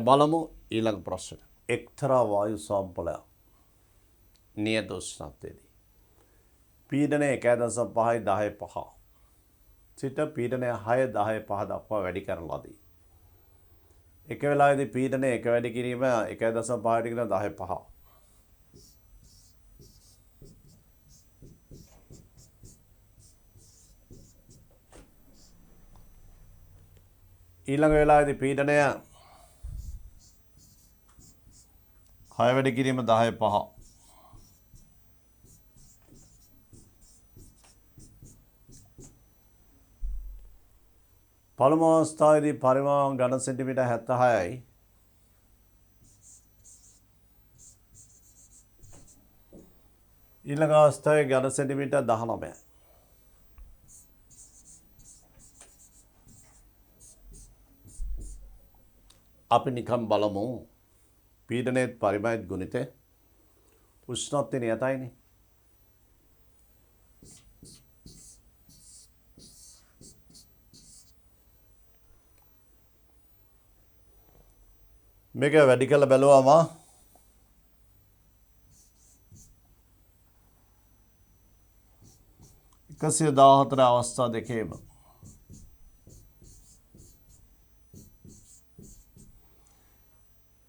බලමු ඊළඟ ප්‍රශ්න. එක්තරා වායු සම්පලයක් නියත උෂ්ණත්වයේදී පීඩනය 1.5 සිට පීඩනය 6-10 දක්වා වැඩි කරන ලදී. එක වෙලාවේදී පීඩනය එක වැඩි කිරීම 1.5ට කියන 10.5. ඊළඟ වෙලාවේදී පීඩනය 6 වැඩි කිරීම 10.5. පළමු අවස්ථාවේදී පරිමාණ ඝන සෙන්ටිමීටර් 76යි. ඊළඟ අවස්ථාවේ ඝන සෙන්ටිමීටර් 19යි. අපි නිකම් බලමු පීඩනයේත් පරිමාණයත් ගුණිතය උෂ්ණත්වය නියතයිනේ. මේක වැඩි කළ බැලුවම 114 අවස්ථා දෙකේම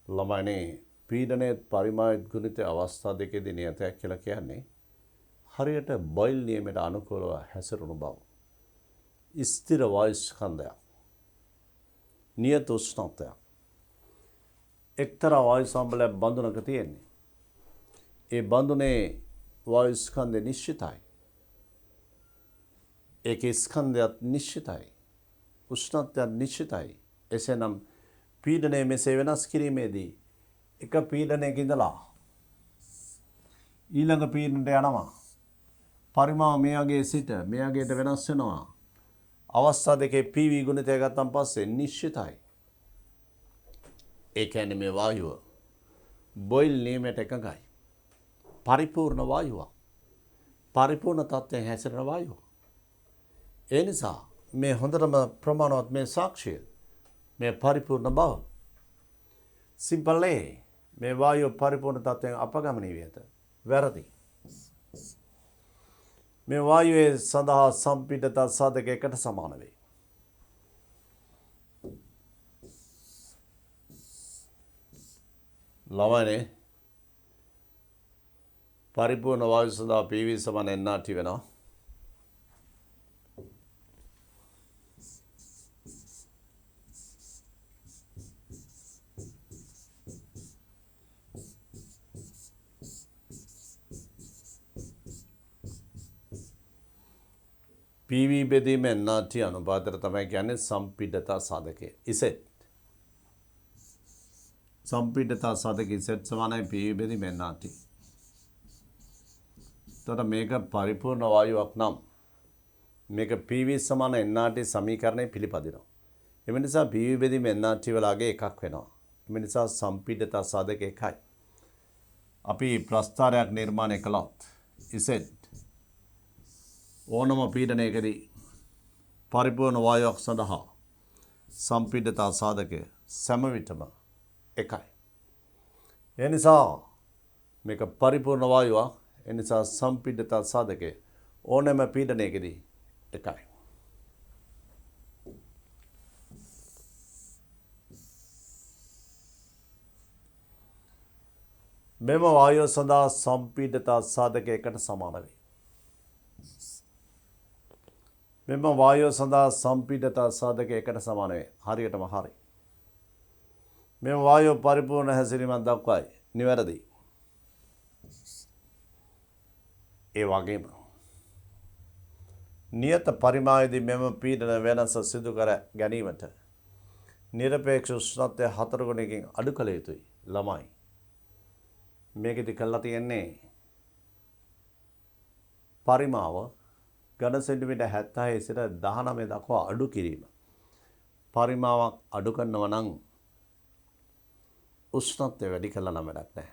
ළමයිනේ පීඩනයේත් පරිමාණයත් ගුණිත අවස්ථා දෙකේදී නියතයක් කියලා කියන්නේ හරියට බොයිල් නියමයට අනුකූලව හැසිරුණු බව. ස්ථිර වායු ස්කන්ධයක්. නියත උෂ්ණත්වයක්. එක්තරා වායු සම්බලයක් බඳුනක තියෙන්නේ. ඒ බඳුනේ වායු ස්කන්ධය නිශ්චිතයි. ඒකේ ස්කන්ධයත් නිශ්චිතයි. උෂ්ණත්වයත් නිශ්චිතයි. එසේනම් පීඩනය මෙසේ වෙනස් කිරීමේදී එක පීඩනයක ඉඳලා ඊළඟ පීඩනයට යනවා. පරිමාණ මේ වගේ සිට මේ වගේට වෙනස් වෙනවා. අවස්ථා දෙකේ PV ගුණිතය ගත්තන් පස්සේ නිශ්චිතයි. ඒ කියන්නේ මේ වායුව බොයිල් නියමයට එකඟයි. පරිපූර්ණ වායුවක්. පරිපූර්ණ තත්ත්වයෙන් හැසිරෙන වායුව. ඒ නිසා මේ හොඳටම ප්‍රමාණවත් මේ සාක්ෂිය මේ පරිපූර්ණ බව. සිම්පල්ලේ මේ වායුව පරිපූර්ණ තත්ත්වයෙන් අපගමනීය වියත. වැරදි. මේ වායුවේ සඳහා සම්පීඩනතා සාධක එකට සමාන වේ. ළමයිනේ පරිපූර්ණ වායු සඳහා PV සමාන nRT වෙනවා. PV බෙදීම nRT අනුපාතයට තමයි කියන්නේ සම්පීඩනතා සාධකය. ඉසෙට් සම්පීඩනතා සාධක ඉසෙට් සමානයි PV බෙදීම nRT. එතකොට මේක පරිපූර්ණ වායුවක් නම් මේක PV සමාන nRT සමීකරණය පිළිපදිනවා. එම නිසා PV බෙදීම nRT වලගේ එකක් වෙනවා. එම නිසා සම්පීඩනතා සාධක එකයි. අපි ප්‍රස්ථාරයක් නිර්මාණය කළොත් ඉසෙට් ඕනම පීඩනයකදී පරිපූර්ණ වායුවක් සඳහා සම්පීඩනතා සාධකය සෑම විටම එකයි. ඒ නිසා මේක පරිපූර්ණ වායුවක්. ඒ නිසා සම්පීඩනතා සාධකය ඕනෑම පීඩනයකදී එකයි. මෙම වායුව සඳහා සම්පීඩනතා සාධකයකට සමාන වේ. මෙම වායුව සඳහා සම්පීඩනතා සාධකයකට සමාන වේ. හරියටම හරි. මෙම වායුව පරිපූර්ණ හැසිරීමක් දක්වයි. නිවැරදි. ඒ වගේම නියත පරිමාණයේදී මෙම පීඩන වෙනස සිදු කර ගැනීමට නිරපේක්ෂ උෂ්ණත්වය 4 ගුණයකින් අඩු කළ යුතුයි. ළමයි මේකෙදි කළා තියෙන්නේ පරිමාව ඝන සෙන්ටිමීටර් 76 සිට 19 දක්වා අඩු කිරීම. පරිමාවක් අඩු කරනවා නම් උෂ්ණත්වය වැඩි කළා නම් වැඩක් නැහැ.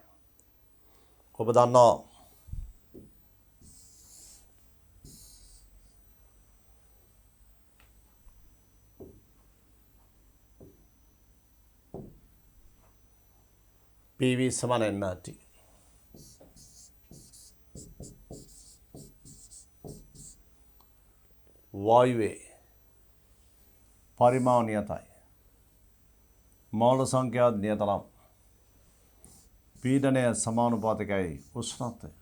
ඔබ දන්නවා PV සමාන NRT. වායුවේ පරිමාණ නියතයි. මෝල සංඛ්‍යාව නියතනම්. පීඩනය සමානුපාතිකයි උෂ්ණත්වය.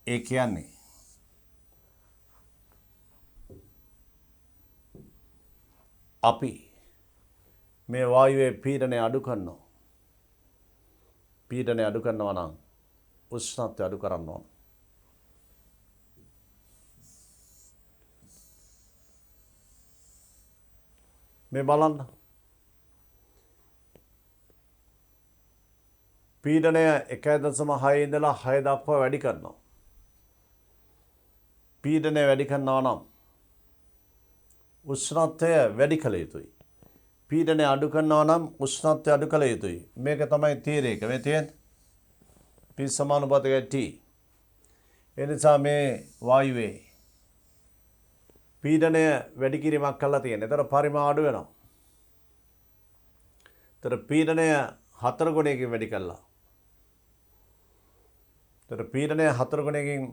ඒ කියන්නේ අපි මේ වායුවේ පීඩනය අඩු කරනවා. පීඩනය අඩු කරනවා නම් උෂ්ණත්වය අඩු කරන්න ඕන. මේ බලන්න. පීඩනය 1.6 ඉඳලා 6 දක්වා වැඩි කරනවා. පීඩනය වැඩි කරනවා නම් උෂ්ණත්වය වැඩි කළ යුතුයි. පීඩනය අඩු කරනවා නම් උෂ්ණත්වය අඩු කළ යුතුයි. මේක තමයි තීරයක මේ තියෙන්නේ. P සමානුපාතිකයි T. ඒ නිසා මේ වායුවේ පීඩනය වැඩි කිරීමක් කරලා තියෙනවා. ඒතර පරිමාණ අඩු වෙනවා. ඒතර පීඩනය 4 ගුණයකින් වැඩි කළා. ඒතර පීඩනය 4 ගුණයකින්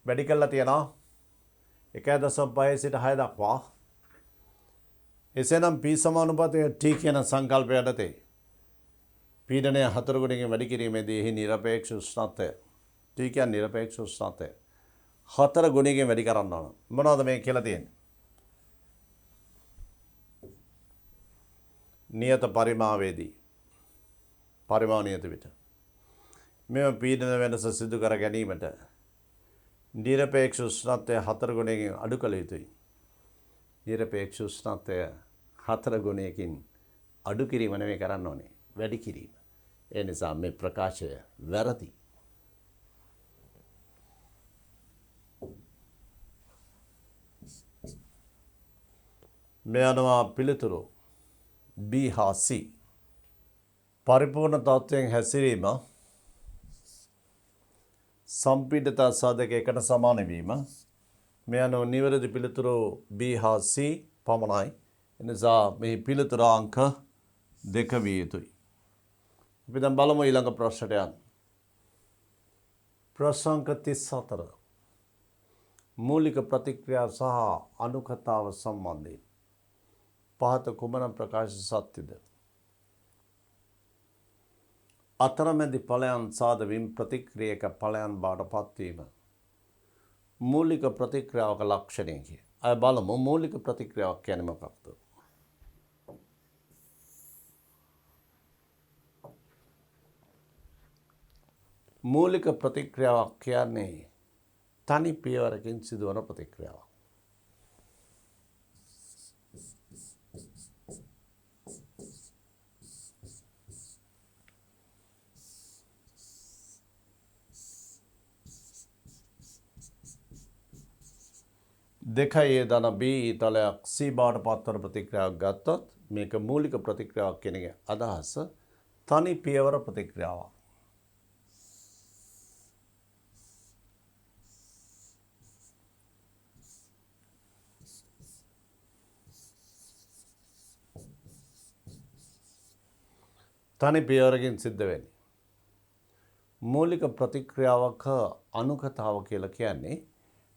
වැඩි කළා තියෙනවා. 1.5 සිට 6 දක්වා. එසේනම් P සමානුපාතය T කියන සංකල්පය යටතේ පීඩනය 4 ගුණයකින් වැඩි කිරීමේදී එහි නිරපේක්ෂ උෂ්ණත්වය T කියන්නේ නිරපේක්ෂ උෂ්ණත්වය 4 ගුණයකින් වැඩි කරන්න ඕන. මොනවද මේ කියලා තියෙන්නේ? නියත පරිමාවේදී පරිමාණීයත විට මෙම පීඩන වෙනස සිදු කර ගැනීමට නිරපේක්ෂ උෂ්ණත්වය 4 ගුණයකින් අඩු කළ යුතුයි. නිරපේක්ෂ උෂ්ණත්වය 4 ගුණයකින් අඩු කිරීම නෙමෙයි කරන්න ඕනේ, වැඩි කිරීම. ඒ නිසා මේ ප්‍රකාශය වැරදි. මේ අනුව පිළිතුරු B හා C. පරිපූර්ණ තත්ත්වයෙන් හැසිරීම සම්පීඩිත සාධක එකට සමාන වීම. මේ අනුව නිවැරදි පිළිතුරු B හා C පමණයි. එනිසා මේ පිළිතුර අංක 2 විය යුතුයි. අපි දැන් බලමු ඊළඟ ප්‍රශ්නට යන්න. ප්‍රශ්න අංක 34. මූලික ප්‍රතික්‍රියා සහ අනුකතාව සම්බන්ධයෙන් පහත කුමන ප්‍රකාශ සත්‍යද? අතරමැදි ඵලයන් සාදමින් ප්‍රතික්‍රියක ඵලයන් බවට පත්වීම මූලික ප්‍රතික්‍රියාවක ලක්ෂණයකි. අය බලමු මූලික ප්‍රතික්‍රියාවක් කියන්නේ මොකක්ද? මූලික ප්‍රතික්‍රියාවක් කියන්නේ තනි පියවරකින් සිදුවන ප්‍රතික්‍රියාවක්. දෙකයි ධන B තලයක් C බවට පත්වන ප්‍රතික්‍රියාවක් ගත්තොත් මේක මූලික ප්‍රතික්‍රියාවක් කියන එක අදහස තනි පියවර ප්‍රතික්‍රියාවක්. තනි පියවරකින් සිද්ධ වෙන්නේ. මූලික ප්‍රතික්‍රියාවක අනුකතාව කියලා කියන්නේ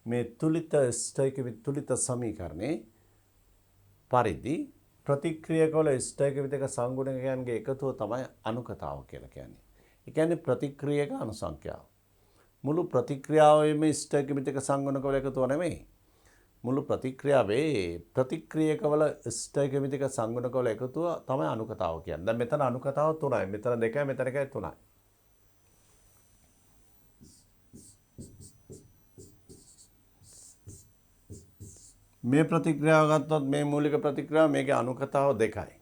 මේ තුලිත ස්ථෛකික තුලිත සමීකරණේ පරිදි ප්‍රතික්‍රියකවල ස්ථෛකික සංගුණකයන්ගේ එකතුව තමයි අනුකතාව කියලා කියන්නේ. ඒ කියන්නේ ප්‍රතික්‍රියක අනුසංඛ්‍යාව. මුළු ප්‍රතික්‍රියාවෙම ස්ථෛකික සංගුණකවල එකතුව නෙමෙයි. මුළු ප්‍රතික්‍රියාවේ ප්‍රතික්‍රියකවල ස්ථෛකික සංගුණකවල එකතුව තමයි අනුකතාව කියන්නේ. දැන් මෙතන අනුකතාව 3යි. මෙතන 2යි, මෙතන 1යි 3යි. මේ ප්‍රතික්‍රියාව ගත්තොත් මේ මූලික ප්‍රතික්‍රියාව මේකේ අනුකතාව 2යි.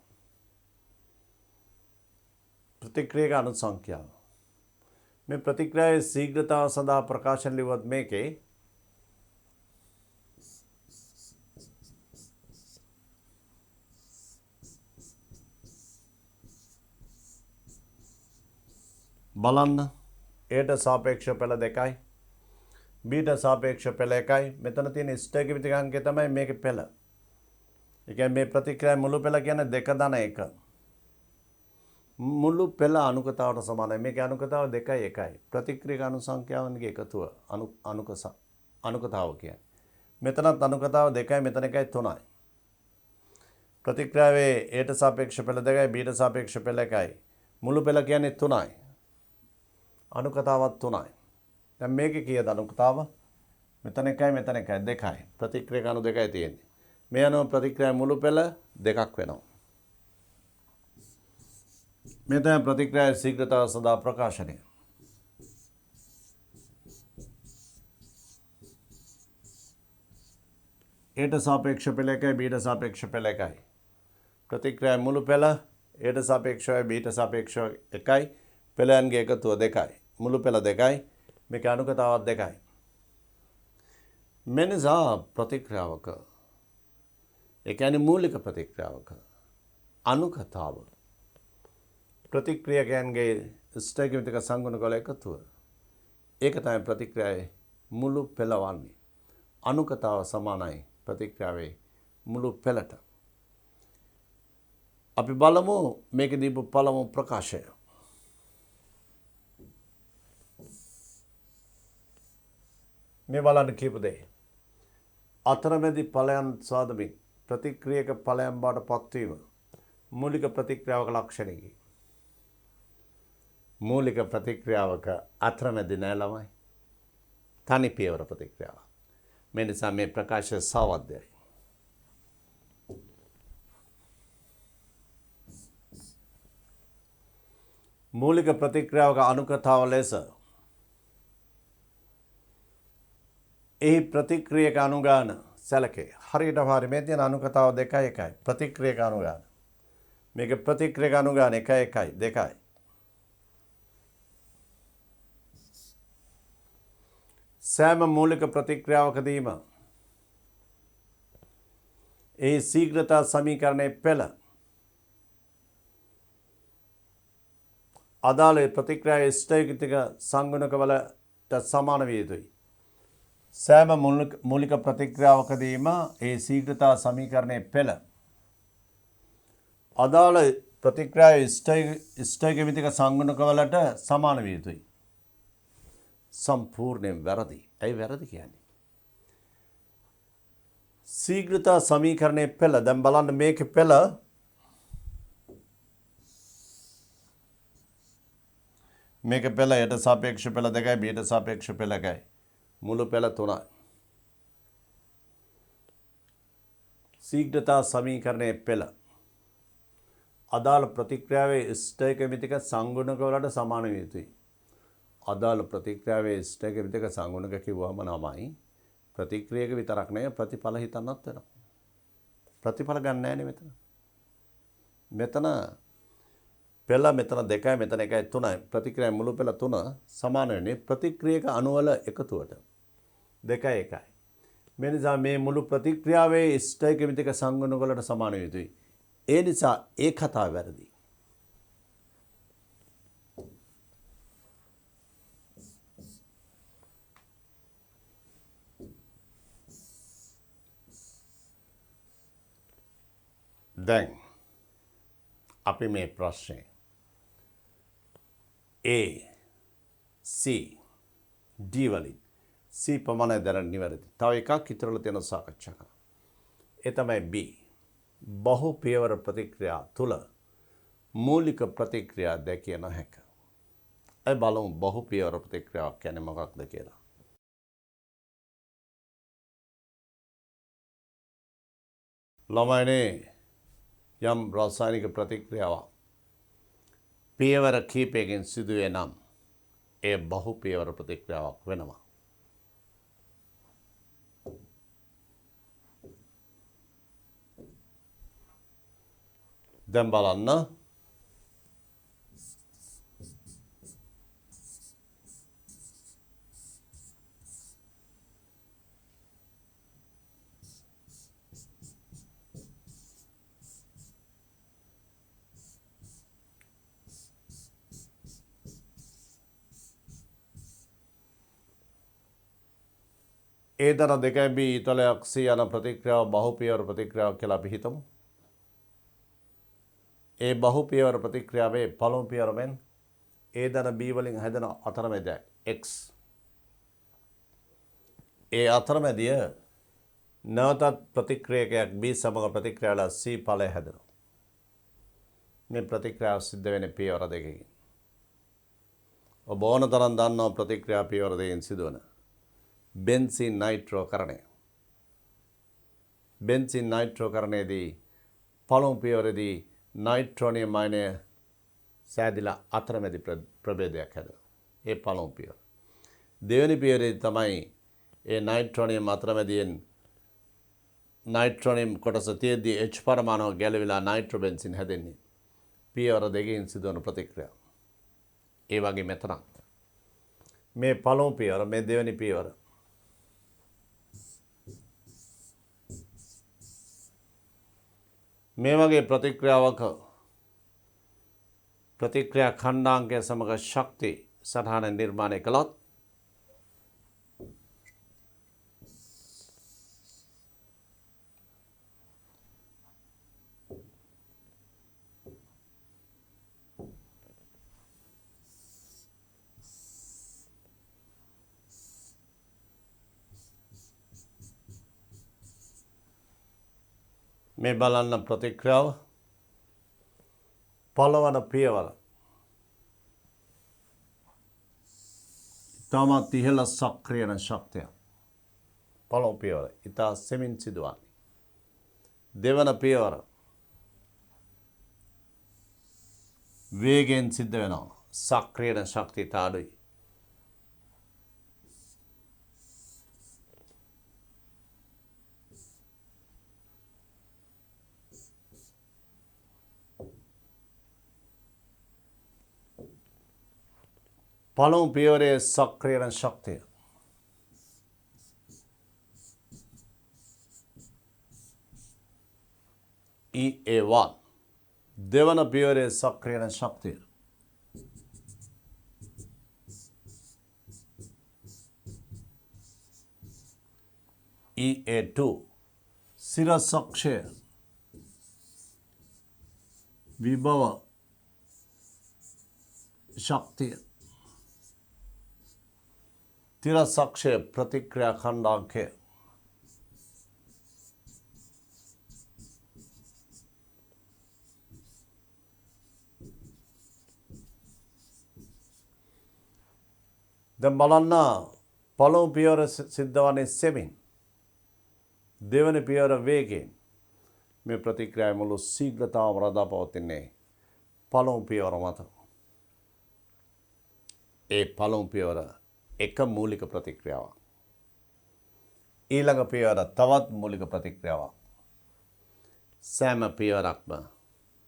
ප්‍රතික්‍රියක අනුසංඛ්‍යාව. මේ ප්‍රතික්‍රියාවේ ශීඝ්‍රතාව සඳහා ප්‍රකාශන ලියුවත් මේකේ බලන්න Aට සාපේක්ෂව පෙළ 2යි. Bට සාපේක්ෂව පෙළ 1යි. මෙතන තියෙන ස්ථෛකික අංකය තමයි මේකේ පෙළ. ඒ කියන්නේ මේ ප්‍රතික්‍රියාවේ මුළු පෙළ කියන්නේ 2 ධන 1. මුළු පෙළ අනුකතාවට සමානයි. මේකේ අනුකතාව 2යි 1යි. ප්‍රතික්‍රියක අනුසංඛ්‍යාවන්ගේ එකතුව අනුකතාව කියන්නේ. මෙතනත් අනුකතාව 2යි මෙතන 1යි 3යි. ප්‍රතික්‍රියාවේ Aට සාපේක්ෂ පෙළ 2යි Bට සාපේක්ෂ පෙළ 1යි. මුළු පෙළ කියන්නේ 3යි. අනුකතාවත් 3යි. දැන් මේකේ කීයද අනුකතාව? මෙතන 1යි මෙතන 1යි 2යි. ප්‍රතික්‍රියක අණු 2යි තියෙන්නේ. මේ අනුව ප්‍රතික්‍රියාවේ මුළු පෙළ 2ක් වෙනවා. මේ තමයි ප්‍රතික්‍රියාවේ ශීඝ්‍රතාව සඳහා ප්‍රකාශනය. Aට සාපේක්ෂ පෙළ 1යි Bට සාපේක්ෂ පෙළ 1යි. ප්‍රතික්‍රියාවේ මුළු පෙළ Aට සාපේක්ෂව Bට සාපේක්ෂව 1යි. පෙළයන්ගේ එකතුව 2යි. මුළු පෙළ 2යි. මේක අනුකතාවත් 2යි. මේ නිසා ප්‍රතික්‍රියාවක ඒ කියන්නේ මූලික ප්‍රතික්‍රියාවක අනුකතාව ප්‍රතික්‍රියකයන්ගේ ස්ථෛර්යමිතික සංගුණකවල එකතුව. ඒක තමයි ප්‍රතික්‍රියාවේ මුළු පෙළ වන්නේ. අනුකතාව සමානයි ප්‍රතික්‍රියාවේ මුළු පෙළට. අපි බලමු මේක දීපු පළමු ප්‍රකාශය. මේ බලන්න කියපු දේ. අතරමැදි ඵලයන් සාදමින් ප්‍රතික්‍රියක ඵලයන් බවට පත්වීම මූලික ප්‍රතික්‍රියාවක ලක්ෂණයකි. මූලික ප්‍රතික්‍රියාවක අතරමැදි නෑ ළමයි. තනි පියවර ප්‍රතික්‍රියාවක්. මේ නිසා මේ ප්‍රකාශය සාවද්‍යයි. මූලික ප්‍රතික්‍රියාවක අනුකතාව ලෙස එහි ප්‍රතික්‍රියක අනුගාන සැලකේ. හරියටම හරි මේ තියෙන අනුකතාව 2යි 1යි. ප්‍රතික්‍රියක අනුගාන. මේක ප්‍රතික්‍රියක අනුගාන 1යි 1යි 2යි. සෑම මූලික ප්‍රතික්‍රියාවකදීම ඒ ශීඝ්‍රතා සමීකරණයේ පෙළ අදාළ ප්‍රතික්‍රියාවේ ස්ථෛර්යතික සංගුණකවලට සමාන විය යුතුයි. සෑම මූලික ප්‍රතික්‍රියාවකදීම ඒ ශීඝ්‍රතා සමීකරණයේ පෙළ අදාළ ප්‍රතික්‍රියාවේ ස්ථෛර්යමිතික සංගුණකවලට සමාන විය යුතුයි. සම්පූර්ණයෙන් වැරදි. ඇයි වැරදි කියන්නේ? ශීඝ්‍රතා සමීකරණයේ පෙළ දැන් බලන්න මේකේ පෙළ මේක පෙළ යට සාපේක්ෂ පෙළ 2යි Bට සාපේක්ෂ පෙළ 1යි. මුළු පෙළ 3යි. ශීඝ්‍රතා සමීකරණයේ පෙළ අදාළ ප්‍රතික්‍රියාවේ ස්ථෛර්යමිතික සංගුණකවලට සමාන විය යුතුයි. අදාළ ප්‍රතික්‍රියාවේ ස්ථෛර්යමිතික සංගුණක කිව්වම නමයි ප්‍රතික්‍රියක විතරක් නෙවෙයි ප්‍රතිඵල හිතන්නත් වෙනවා. ප්‍රතිඵල ගන්න නැහැ මෙතන. මෙතන පෙළ මෙතන 2යි මෙතන 1යි 3යි. ප්‍රතික්‍රියාවේ මුළු පෙළ 3 සමාන වෙන්නේ ප්‍රතික්‍රියක අණුවල එකතුවට 2යි 1යි. මේ නිසා මේ මුළු ප්‍රතික්‍රියාවේ ස්ථෛර්යමිතික සංගුණකවලට සමාන විය යුතුයි. ඒ නිසා ඒ කතාව වැරදි. දැන් අපි මේ ප්‍රශ්නේ A C D වලින් C ප්‍රමාණය දැන නිවැරදි. තව එකක් ඉතුරුලා තියෙන සාකච්ඡා කරන්න. ඒ තමයි B. බහු පියවර ප්‍රතික්‍රියා තුල මූලික ප්‍රතික්‍රියා දැකිය නොහැක. ඒ බලමු බහු පියවර ප්‍රතික්‍රියාවක් කියන්නේ මොකක්ද කියලා. ළමයිනේ යම් රසායනික ප්‍රතික්‍රියාවක් පියවර කීපයකින් සිදුවේ නම් ඒ බහු පියවර ප්‍රතික්‍රියාවක් වෙනවා. දැන් බලන්න ඒ දර 2B ඉතලයක් C යන ප්‍රතික්‍රියාව බහු පියවර ප්‍රතික්‍රියාවක් කියලා අපි හිතමු. ඒ බහු පියවර ප්‍රතික්‍රියාවේ පළමු පියවරෙන් A ධන B වලින් හැදෙන අතරමැද X. ඒ අතරමැදිය නැවතත් ප්‍රතික්‍රියකයක් B සමග ප්‍රතික්‍රියාවල C ඵලය හැදෙනවා. මේ ප්‍රතික්‍රියාව සිද්ධ වෙන්නේ පියවර දෙකකින්. ඔබ ඕන තරම් දන්නවා ප්‍රතික්‍රියා පියවර දෙකකින් සිදුවන බෙන්සීන් නයිට්‍රෝකරණය. බෙන්සීන් නයිට්‍රෝකරණයේදී පළමු පියවරේදී නයිට්‍රෝනියම් අයනය සෑදිලා අතරමැදි ප්‍රභේදයක් හැදෙනවා. ඒ පළමු පියවර. දෙවෙනි පියවරේදී තමයි ඒ නයිට්‍රෝනියම් අතරමැදියෙන් නයිට්‍රෝනියම් කොටස තියෙද්දී H පරමාණුව ගැලවිලා නයිට්‍රෝබෙන්සින් හැදෙන්නේ. පියවර දෙකකින් සිදුවන ප්‍රතික්‍රියාව. ඒ වගේ මෙතන මේ පළමු පියවර මේ දෙවෙනි පියවර මේ වගේ ප්‍රතික්‍රියාවක ප්‍රතික්‍රියා ඛණ්ඩාංකය සමග ශක්ති සටහන නිර්මාණය කළොත් මේ බලන්න ප්‍රතික්‍රියාව පළවන පියවර ඉතාමත් ඉහළ සක්‍රියන ශක්තිය. පළමු පියවර ඉතා සෙමින් සිදුවන්නේ. දෙවන පියවර වේගයෙන් සිද්ධ වෙනවා. සක්‍රියන ශක්තිය ඉතා අඩුයි. පළමු පියවරේ සක්‍රියන ශක්තිය EA1. දෙවන පියවරේ සක්‍රියන ශක්තිය EA2. සිරසක්ෂය විභව ශක්තිය තිරසක්ෂය ප්‍රතික්‍රියා ඛණ්ඩාංකය දැන් බලන්න පළමු පියවර සිද්ධ වන්නේ සෙමින් දෙවන පියවර වේගයෙන් මේ ප්‍රතික්‍රියාවේ මුළු ශීඝ්‍රතාවම රඳා පවතින්නේ පළමු පියවර මත. ඒ පළමු පියවර එක මූලික ප්‍රතික්‍රියාවක්. ඊළඟ පියවර තවත් මූලික ප්‍රතික්‍රියාවක්. සෑම පියවරක්ම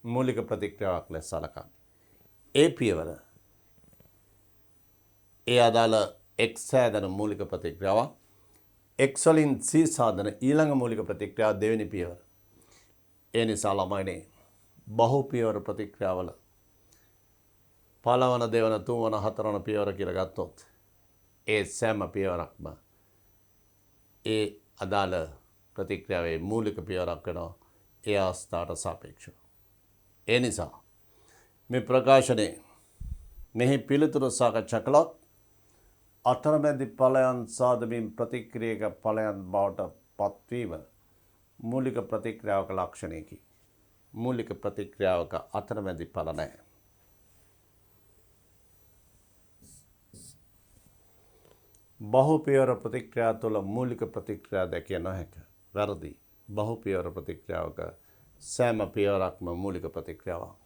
මූලික ප්‍රතික්‍රියාවක් ලෙස සලකන්නේ. ඒ පියවර ඒ අදාළ X සෑදන මූලික ප්‍රතික්‍රියාවක්. X වලින් C සාදන ඊළඟ මූලික ප්‍රතික්‍රියාව දෙවෙනි පියවර. ඒ නිසා ළමයිනේ බහු පියවර ප්‍රතික්‍රියාවල පළවන දෙවන තුන්වන හතරවන පියවර කියලා ගත්තොත් ඒ සෑම පියවරක්ම ඒ අදාළ ප්‍රතික්‍රියාවේ මූලික පියවරක් වෙනවා ඒ අවස්ථාවට සාපේක්ෂව. ඒ නිසා මේ ප්‍රකාශනයේ මෙහි පිළිතුරු සාකච්ඡා කළොත් අතරමැදි ඵලයන් සාදමින් ප්‍රතික්‍රියක ඵලයන් බවට පත්වීම මූලික ප්‍රතික්‍රියාවක ලක්ෂණයකි. මූලික ප්‍රතික්‍රියාවක අතරමැදි ඵල නැහැ. බහු පියවර ප්‍රතික්‍රියා තුළ මූලික ප්‍රතික්‍රියා දැකිය නොහැක. වැරදි. බහු පියවර ප්‍රතික්‍රියාවක සෑම පියවරක්ම මූලික ප්‍රතික්‍රියාවක්.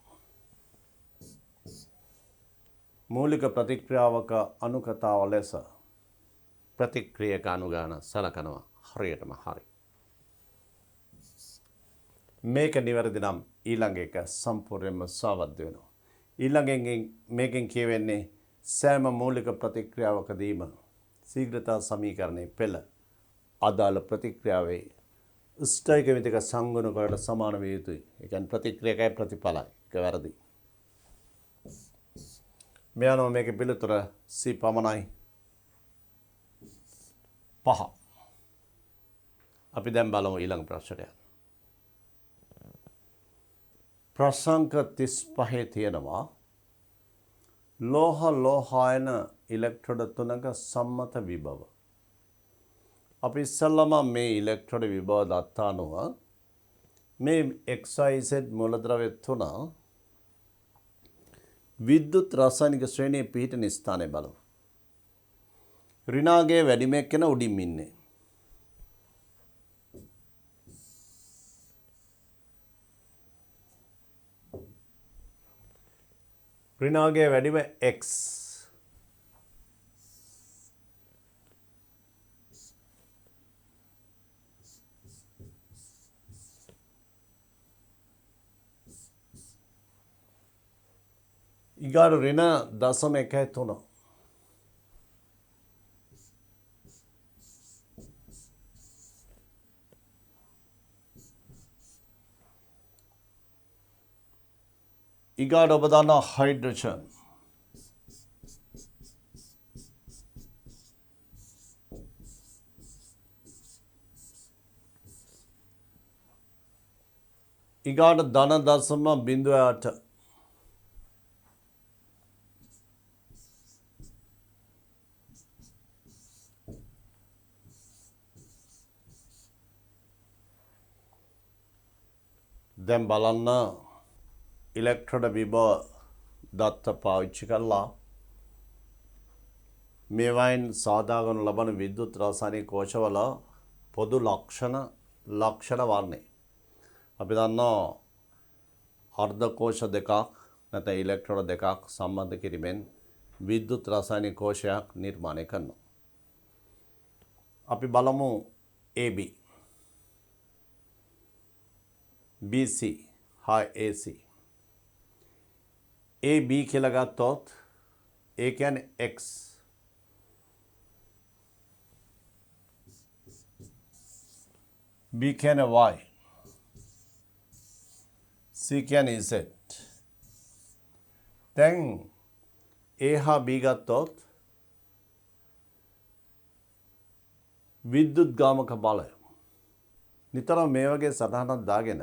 මූලික ප්‍රතික්‍රියාවක අනුකතාව ලෙස ප්‍රතික්‍රියක අනුගාන සලකනවා හරියටම හරි. මේක නිවැරදි නම් ඊළඟ එක සම්පූර්ණයෙන්ම සාවද්ද වෙනවා. ඊළඟෙන් මේකෙන් කියවෙන්නේ සෑම මූලික ප්‍රතික්‍රියාවකදීම ශීඝ්‍රතා සමීකරණයේ පෙළ අදාළ ප්‍රතික්‍රියාවේ ස්ථායික විදිහක සංගුණකයට සමාන විය යුතුයි. ඒ කියන්නේ ප්‍රතික්‍රියකයි ප්‍රතිඵලයි. ඒක වැරදි. මේ අනුව මේකේ පිළිතුර C පමණයි. 5. අපි දැන් බලමු ඊළඟ ප්‍රශ්නය. ප්‍රසංක 35 තියෙනවා ලෝහ ලෝහායන ඉලෙක්ට්‍රෝඩ තුනක සම්මත විභව. අපි ඉස්සල්ලාම මේ ඉලෙක්ට්‍රෝඩ විභව දත්ත අනුව මේ XYZ මූලද්‍රව්‍ය තුන විද්‍යුත් රසායනික ශ්‍රේණියේ පිහිටන ස්ථානය බලමු. ඍණාගයේ වැඩිම එක්කෙනා උඩින් ඉන්නේ. ඍණාගයේ වැඩිම X. ඊගාට ඍණ 0.13. ඊගාට ඔබ දන්නා හයිඩ්‍රජන් ඊගාට ධන 0.08. දැන් බලන්න ඉලෙක්ට්‍රෝඩ විභව දත්ත පාවිච්චි කරලා මේවායින් සාදාගනු ලබන විද්‍යුත් රසායනික කෝෂවල පොදු ලක්ෂණ වන්නේ. අපි දන්නවා අර්ධ කෝෂ දෙකක් නැත්නම් ඉලෙක්ට්‍රෝඩ දෙකක් සම්බන්ධ කිරීමෙන් විද්‍යුත් රසායනික කෝෂයක් නිර්මාණය කරනවා. අපි බලමු AB BC හා AC. AB කියලා ගත්තොත් A කියන්නේ X. B කියන්නේ Y. C කියන්නේ Z. දැන් A හා B ගත්තොත් විද්‍යුත් ගාමක බලය. නිතරම මේ වගේ සටහනක් දාගෙන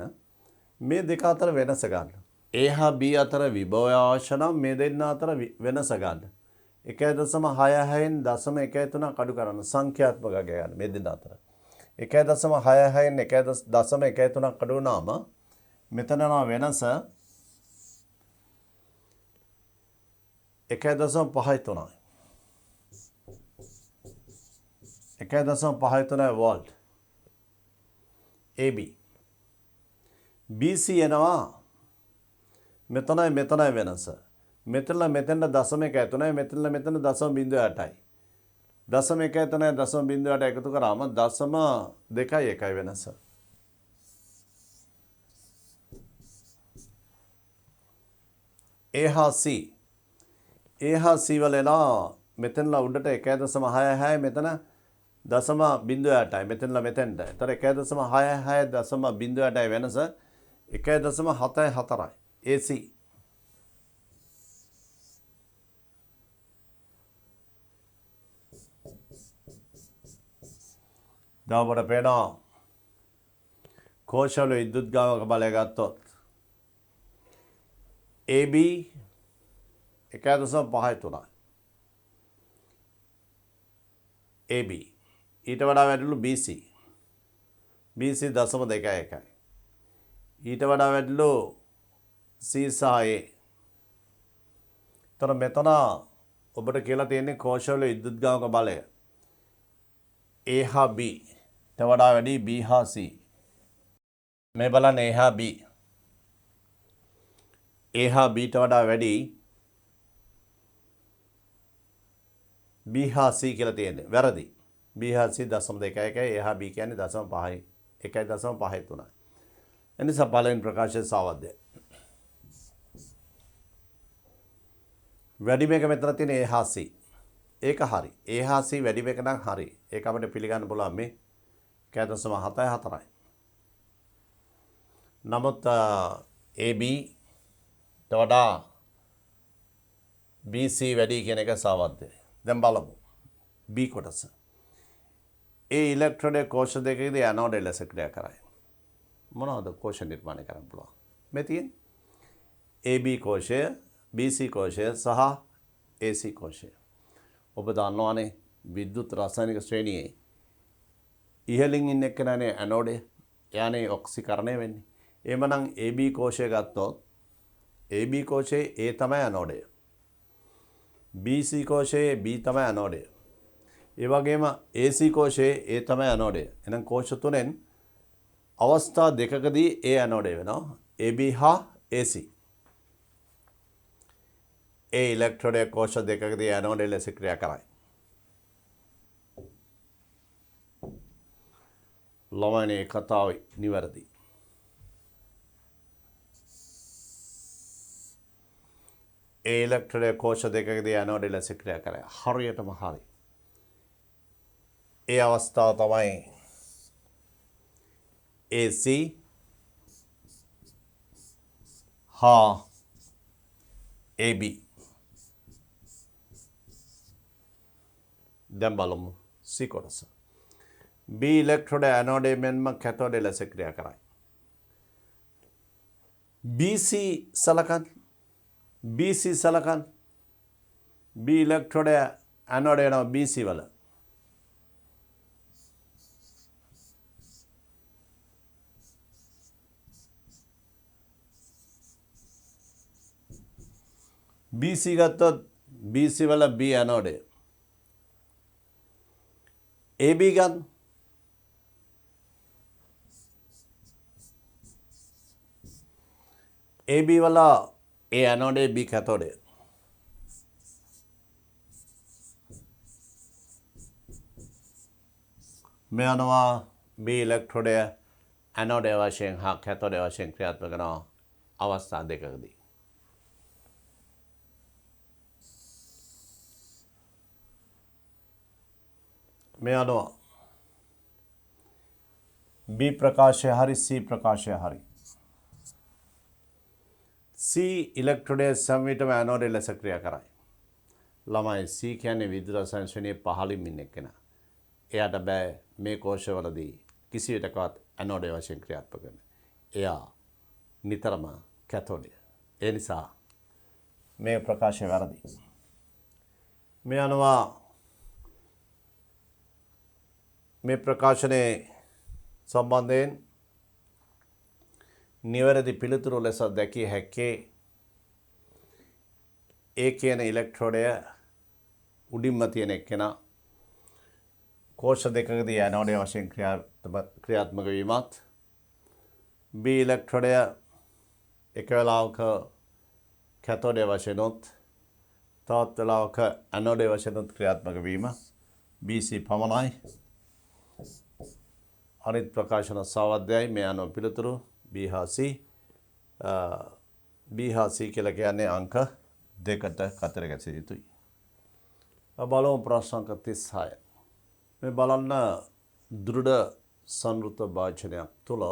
මේ දෙක අතර වෙනස ගන්න. A හා B අතර විභවය අවශ්‍ය නම් මේ දෙන්න අතර වෙනස ගන්න. 1.66න් 0.13 අඩු කරන්න සංඛ්‍යාත්මක ගන්න මේ දෙන්න අතර. 1.66න් 1.13 අඩු වුණාම මෙතන යන වෙනස 1.53යි. 1.53 වෝල්ට්. AB BC එනවා මෙතනයි වෙනස. මෙතන 0.13යි මෙතන 0.08යි. 0.13යි 0.08 එකතු කරාම 0.21යි වෙනස. A හා C වල එනවා මෙතන උඩට 1.66යි මෙතන 0.08යි මෙතෙන්ට. ඒතර 1.66 0.08යි වෙනස 1.74යි. AC දැන් අපට පේනවා කෝෂවල විද්‍යුත් ගාමක බලය ගත්තොත් AB 1.53යි. AB ඊට වඩා වැඩිලු BC 0.21යි. ඊට වඩා වැඩිලු C සහ A. තර මෙතන ඔබට කියලා තියෙන්නේ කෝෂවල විද්‍යුත් ගාමක බලය A හා B ට වඩා වැඩි B හා C. මේ බලන්න A හා B. A හා B ට වඩා වැඩි B හා C කියලා තියෙන්නේ. වැරදි. B හා C 0.21යි A හා B කියන්නේ 0.5යි 1.53යි. එනිසා පළවෙනි ප්‍රකාශය සාවද්දයි. වැඩිම එක මෙතන තියෙන A හා C. ඒක හරි. A හා C වැඩිම එක නම් හරි. ඒක අපිට පිළිගන්න පුළුවන් මේ 1.74යි. නමුත් AB ට වඩා BC වැඩි කියන එක සාවද්දයි. දැන් බලමු B කොටස. ඒ ඉලෙක්ට්‍රෝඩයේ කෝෂ දෙකකදී ඇනෝඩ් ලෙස ක්‍රියා කරයි. මොනවද කෝෂ නිර්මාණය කරන්න පුළුවන්? මේ තියෙන්නේ AB කෝෂය, BC කෝෂය සහ AC කෝෂය. ඔබ දන්නවානේ විද්‍යුත් රසායනික ශ්‍රේණියේ ඉහළින් ඉන්න එක්කෙනානේ ඇනෝඩය. එයානේ ඔක්සිකරණය වෙන්නේ. එහෙමනම් AB කෝෂය ගත්තොත් AB කෝෂයේ A තමයි ඇනෝඩය. BC කෝෂයේ B තමයි ඇනෝඩය. ඒ වගේම AC කෝෂයේ A තමයි ඇනෝඩය. එහෙනම් කෝෂ තුනෙන් අවස්ථා දෙකකදී A ඇනෝඩය වෙනවා. AB හා AC. ඒ ඉලෙක්ට්‍රෝඩය කෝෂ දෙකකදී ඇනෝඩය ලෙස ක්‍රියා කරයි. ළමයිනේ කතාව නිවැරදි. ඒ ඉලෙක්ට්‍රෝඩය කෝෂ දෙකකදී ඇනෝඩය ලෙස ක්‍රියා කරයි. හරියටම හරි. ඒ අවස්ථාව තමයි AC හා AB. දැන් බලමු C කොටස. B ඉලෙක්ට්‍රෝඩය ඇනෝඩය මෙන්ම කැතෝඩය ලෙස ක්‍රියා කරයි. BC සලකන් B ඉලෙක්ට්‍රෝඩය ඇනෝඩය යනවා BC වල. BC ගත්තොත් BC වල B ඇනෝඩය. AB ගන්න AB වල A ඇනෝඩය B කැතෝඩය. මේ අනවා B ඉලෙක්ට්‍රෝඩය ඇනෝඩය වශයෙන් හා කැතෝඩය වශයෙන් ක්‍රියාත්මක කරන අවස්ථා දෙකකදී. මේ අනවා B ප්‍රකාශය හරි C ප්‍රකාශය හරි. C ඉලෙක්ට්‍රෝඩය සමවිතම ඇනෝඩය ලෙස ක්‍රියා කරයි. ළමයි C කියන්නේ විද්‍යුත් රසායන ශ්‍රේණියේ පහළින් ඉන්න එක්කෙනා. එයාට බෑ මේ කෝෂවලදී කිසි විටකවත් ඇනෝඩය වශයෙන් ක්‍රියාත්මක වෙන්න. එයා නිතරම කැතෝඩය. ඒ නිසා මේ ප්‍රකාශය වැරදි. මේ අනවා මේ ප්‍රකාශනයේ සම්බන්ධයෙන් නිවැරදි පිළිතුරු ලෙස දැකිය හැක්කේ A කියන ඉලෙක්ට්‍රෝඩය උඩින්ම තියෙන එක්කෙනා කෝෂ දෙකකදී ඇනෝඩය වශයෙන් ක්‍රියාත්මක වීමත් B ඉලෙක්ට්‍රෝඩය එක වෙලාවක කැතෝඩය වශයෙන්ුත් තවත් වෙලාවක ඇනෝඩය වශයෙන්ුත් ක්‍රියාත්මක වීම BC පමණයි. අනිත් ප්‍රකාශන සාවද්‍යයි. මේ අනුව පිළිතුරු B හා C. B හා C කියලා කියන්නේ අංක 2කට කතර ගැසිය යුතුයි. බලමු ප්‍රශ්න අංක 36. මේ බලන්න දෘಢ සංවෘත භාජනයක් තුළ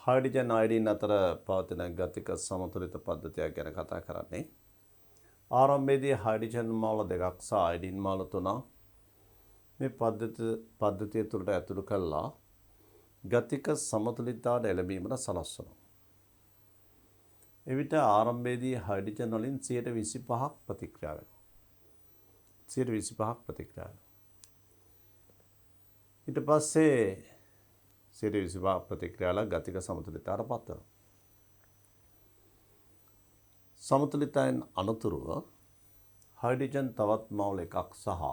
හයිඩ්‍රජන් අයඩින් අතර පවතින ගතික සමතුලිත පද්ධතියක් ගැන කතා කරන්නේ. ආරම්භයේදී හයිඩ්‍රජන් මාල දෙකක් සහ අයඩින් මාල තුනක් මේ පද්ධතිය තුළට ඇතුළු කළා ගතික සමතුලිතතාවට එළඹීමට සලස්වනවා. එවිට ආරම්භයේදී හයිඩ්‍රජන් වලින් 25% ප්‍රතික්‍රියා වෙනවා. 25% ප්‍රතික්‍රියා වෙනවා. ඊට පස්සේ 25% ප්‍රතික්‍රියාවල ගතික සමතුලිතතාවට පත් වෙනවා. සමතුලිතතාවෙන් අනතුරුව හයිඩ්‍රජන් තවත් මවුල එකක් සහ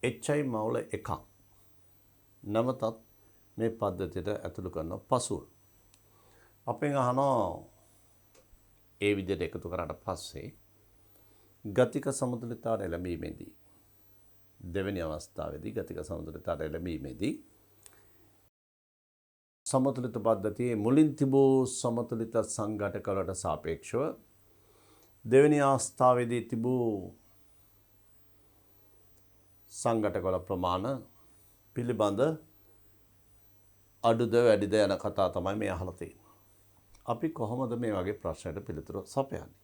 HI මවුල එකක් නැවතත් මේ පද්ධතියට ඇතුළු කරන පසුව අපෙන් අහනවා ඒ විදිහට එකතු කරාට පස්සේ ගතික සමතුලිතතාවට එළඹීමේදී දෙවෙනි අවස්ථාවේදී ගතික සමතුලිතතාවට එළඹීමේදී සමතුලිත පද්ධතියේ මුලින් තිබූ සමතුලිත සංඝටකවලට සාපේක්ෂව දෙවෙනි අවස්ථාවේදී තිබූ සංඝටකවල ප්‍රමාණ පිළිබඳ අඩුද වැඩිද යන කතා තමයි මේ අහලා තියෙන්නේ. අපි කොහොමද මේ වගේ ප්‍රශ්නයට පිළිතුරු සපයන්නේ?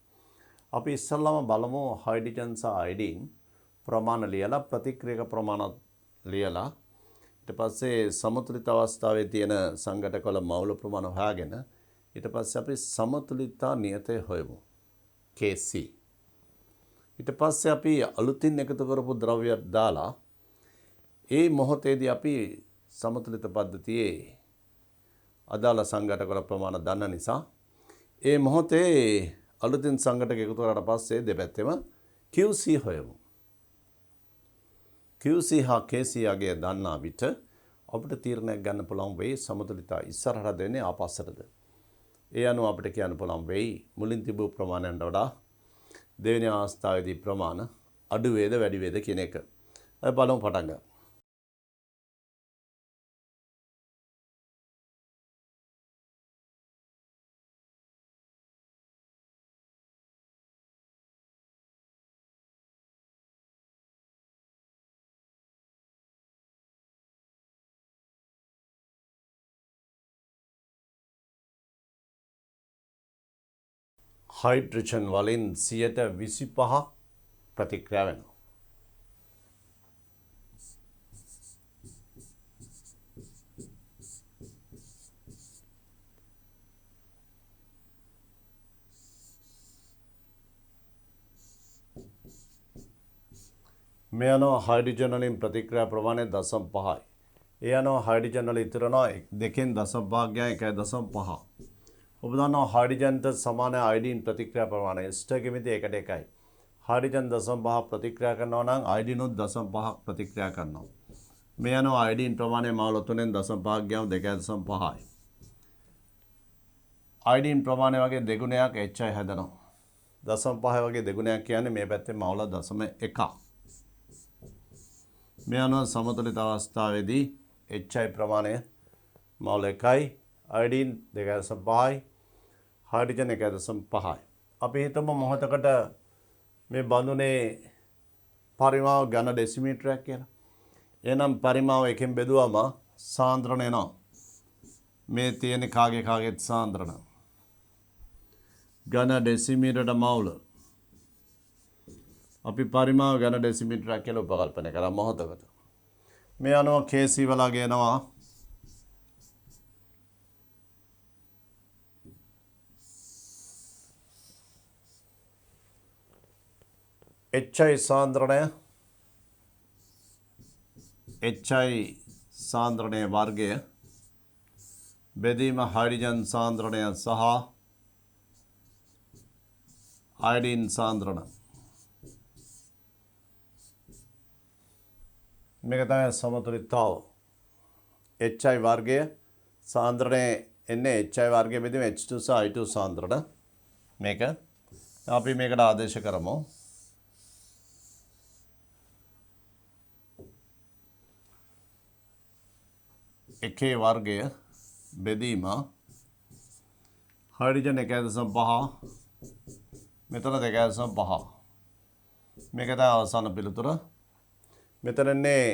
අපි ඉස්සල්ලාම බලමු හයිඩ්‍රජන් සහ අයඩින් ප්‍රමාණ ලියලා ප්‍රතික්‍රියක ප්‍රමාණ ලියලා ඊට පස්සේ සමතුලිත අවස්ථාවේ තියෙන සංඝටකවල මවුල ප්‍රමාණ හොයාගෙන ඊට පස්සේ අපි සමතුලිතතා නියතය හොයමු. KC. ඊට පස්සේ අපි අලුතින් එකතු කරපු ද්‍රව්‍යයක් දාලා ඒ මොහොතේදී අපි සමතුලිත පද්ධතියේ අදාළ සංඝටක ප්‍රමාණ දන්න නිසා ඒ මොහොතේ අලුතින් සංඝටක එකතු කරාට පස්සේ දෙපැත්තෙම QC හොයමු. QC හා KC යගේ දන්නා විට අපිට තීරණයක් ගන්න පුළුවන් වෙයි සමතුලිතතා ඉස්සරහට දෙන්නේ ආපස්සටද. ඒ අනුව අපිට කියන්න පුළුවන් වෙයි මුලින් තිබූ ප්‍රමාණයට වඩා දෙවෙනි අවස්ථාවේදී ප්‍රමාණ අඩු වේද වැඩි වේද කියන එක. අපි බලමු පටන් ගන්න. හයිඩ්‍රජන් වලින් 25% ප්‍රතික්‍රියා වෙනවා. මේ අනුව හයිඩ්‍රජන් වලින් ප්‍රතික්‍රියා ප්‍රමාණය 0.5යි. ඒ අනුව හයිඩ්‍රජන් වල ඉතුරුනවා 2.5 ඔබ දන්නවා හයිඩ්‍රජන්ට සමාන අයඩීන් ප්‍රතික්‍රියා ප්‍රමාණය ස්ටර්ගෙමිති 1:1යි. හයිඩ්‍රජන් 0.5 ප්‍රතික්‍රියා කරනවා නම් අයඩීනුත් 0.5ක් ප්‍රතික්‍රියා කරනවා. මේ අනුව අයඩීන් ප්‍රමාණය මාවල 3ෙන් 0.5ක් ගියාම 2.5යි. අයඩීන් ප්‍රමාණය වගේ දෙගුණයක් HI හැදෙනවා. 0.5 වගේ දෙගුණයක් කියන්නේ මේ පැත්තේ මාවල 0.1ක්. මේ අනුව සමතුලිත අවස්ථාවේදී HI ප්‍රමාණය මාවල 1යි. අයඩීන් 2.5යි. හයිඩ්‍රජන් 1.5යි. අපි හිතමු මොහොතකට මේ බඳුනේ පරිමාව ඝන ඩෙසිමීටරයක් කියලා. එහෙනම් පරිමාව එකෙන් බෙදුවම සාන්ද්‍රණ එනවා. මේ තියෙන කාගේත් සාන්ද්‍රණ. ඝන ඩෙසිමීටරට මවුල. අපි පරිමාව ඝන ඩෙසිමීටරයක් කියලා උපකල්පනය කරා මොහොතකට. මේ අනුව KC වලගේ එනවා HI සාන්ද්‍රණය වර්ගය බෙදීම හයිඩ්‍රජන් සාන්ද්‍රණය සහ අයඩීන් සාන්ද්‍රණ. මේක තමයි සමතුලිතතාව. HI වර්ගය සාන්ද්‍රණය එන්නේ HI වර්ගය බෙදීම H2 සහ I2 සාන්ද්‍රණ. මේක අපි මේකට ආදේශ කරමු. එකේ වර්ගය බෙදීම හයිඩ්‍රජන් 1.5 මෙතන 2.5 මේක තමයි අවසාන පිළිතුර. මෙතනන්නේ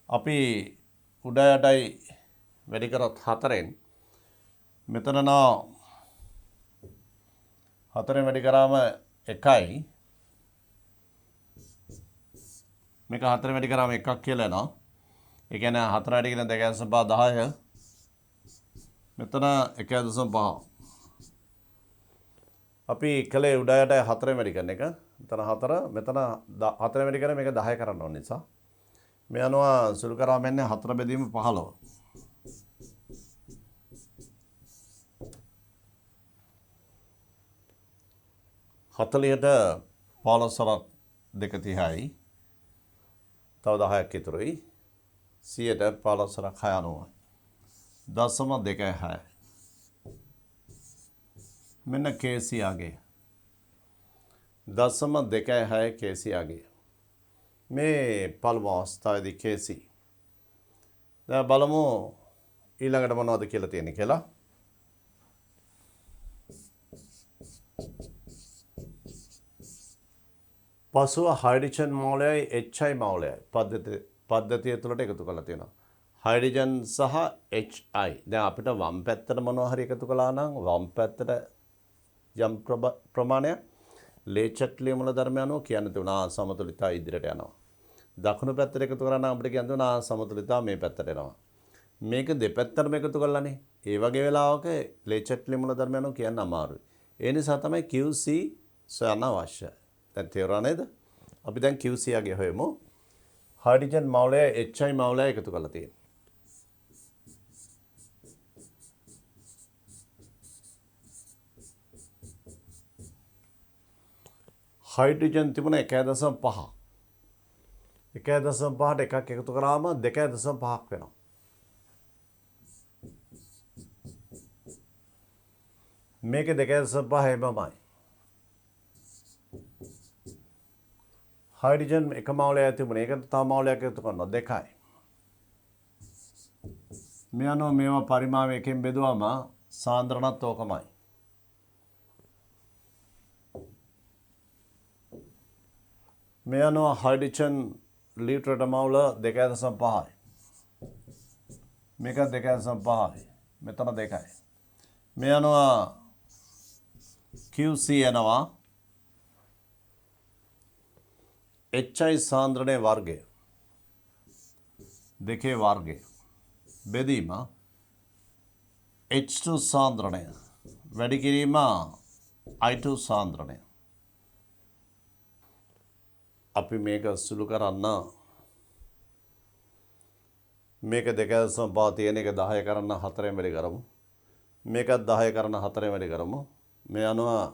අපි උඩ යටයි වැඩි කරොත් 4ෙන් මෙතන නා 4ෙන් වැඩි කරාම 1යි මේක 4ෙන් වැඩි කරාම 1ක් කියලා එනවා. ඒ කියන්නේ 4 වැඩි කරන 2.5 10 මෙතන 1.5 අපි කලේ උඩ යටයි 4ෙන් වැඩි කරන එක. මෙතන 4 මෙතන 4ෙන් වැඩි කරා මේක 10 කරන්න ඕන නිසා මේ අනුව සුළු කරාම එන්නේ 4 බෙදීම 15. හතලියට 15ක් 2.30යි. තව 10ක් ඉතුරුයි. 100ට 15ක් 6.90යි. 0.26. මෙන්න KC යගේ 0.26 KC යගේ මේ පළමු අවස්ථාවේදී KC. දැන් බලමු ඊළඟට මොනවද කියලා තියෙන්නේ කියලා. පසුව හයිඩ්‍රජන් මූලයයි HI මූලයයි පද්ධතිය තුළට එකතු කරලා තියෙනවා. හයිඩ්‍රජන් සහ HI. දැන් අපිට වම් පැත්තට මොනවා හරි එකතු කළා නම් වම් පැත්තට යම් ප්‍රමාණයක් ලේචට්ලිය මූල ධර්මය අනුව කියන්න තුනා සමතුලිතතාව ඉදිරියට යනවා. දකුණු පැත්තට එකතු කරා නම් අපිට කියන්න තුනා සමතුලිතතාව මේ පැත්තට එනවා. මේක දෙපැත්තටම එකතු කරලානේ. ඒ වගේ වෙලාවක ලේචට්ලි මූලධර්ම යනවා කියන්න අමාරුයි. ඒ නිසා තමයි QC සොයන්න අවශ්‍යයි. දැන් තේරුණා නේද? අපි දැන් QC යගේ හොයමු. හයිඩ්‍රජන් මවුලය HI මවුලය එකතු කරලා තියෙනවා. හයිඩ්‍රජන් තිබුණ 1.5. 1.5ට එකක් එකතු කරාම 2.5ක් වෙනවා. මේක 2.5 එමමයි. හයිඩ්‍රජන් එක මවුලයක් තිබුණා. ඒකට තව මවුලයක් එකතු කරනවා 2යි. මේ අනුව මේවා පරිමාවයකින් බෙදුවම සාන්ද්‍රණත් ඕකමයි. මේ අනුව හයිඩ්‍රජන් ලීටරට මවුල 2.5යි. මේක 2.5යි. මෙතන 2යි. මේ අනුව QC යනවා HI සාන්ද්‍රණයේ වර්ගය. 2 වර්ගය. බෙදීම H2 සාන්ද්‍රණය වැඩි කිරීම I2 සාන්ද්‍රණය. අපි මේක සුළු කරන්න මේක 2.5 තියෙන එක 10 කරන්න 4ෙන් වැඩි කරමු. මේකත් 10 කරන්න 4ෙන් වැඩි කරමු. මේ අනුව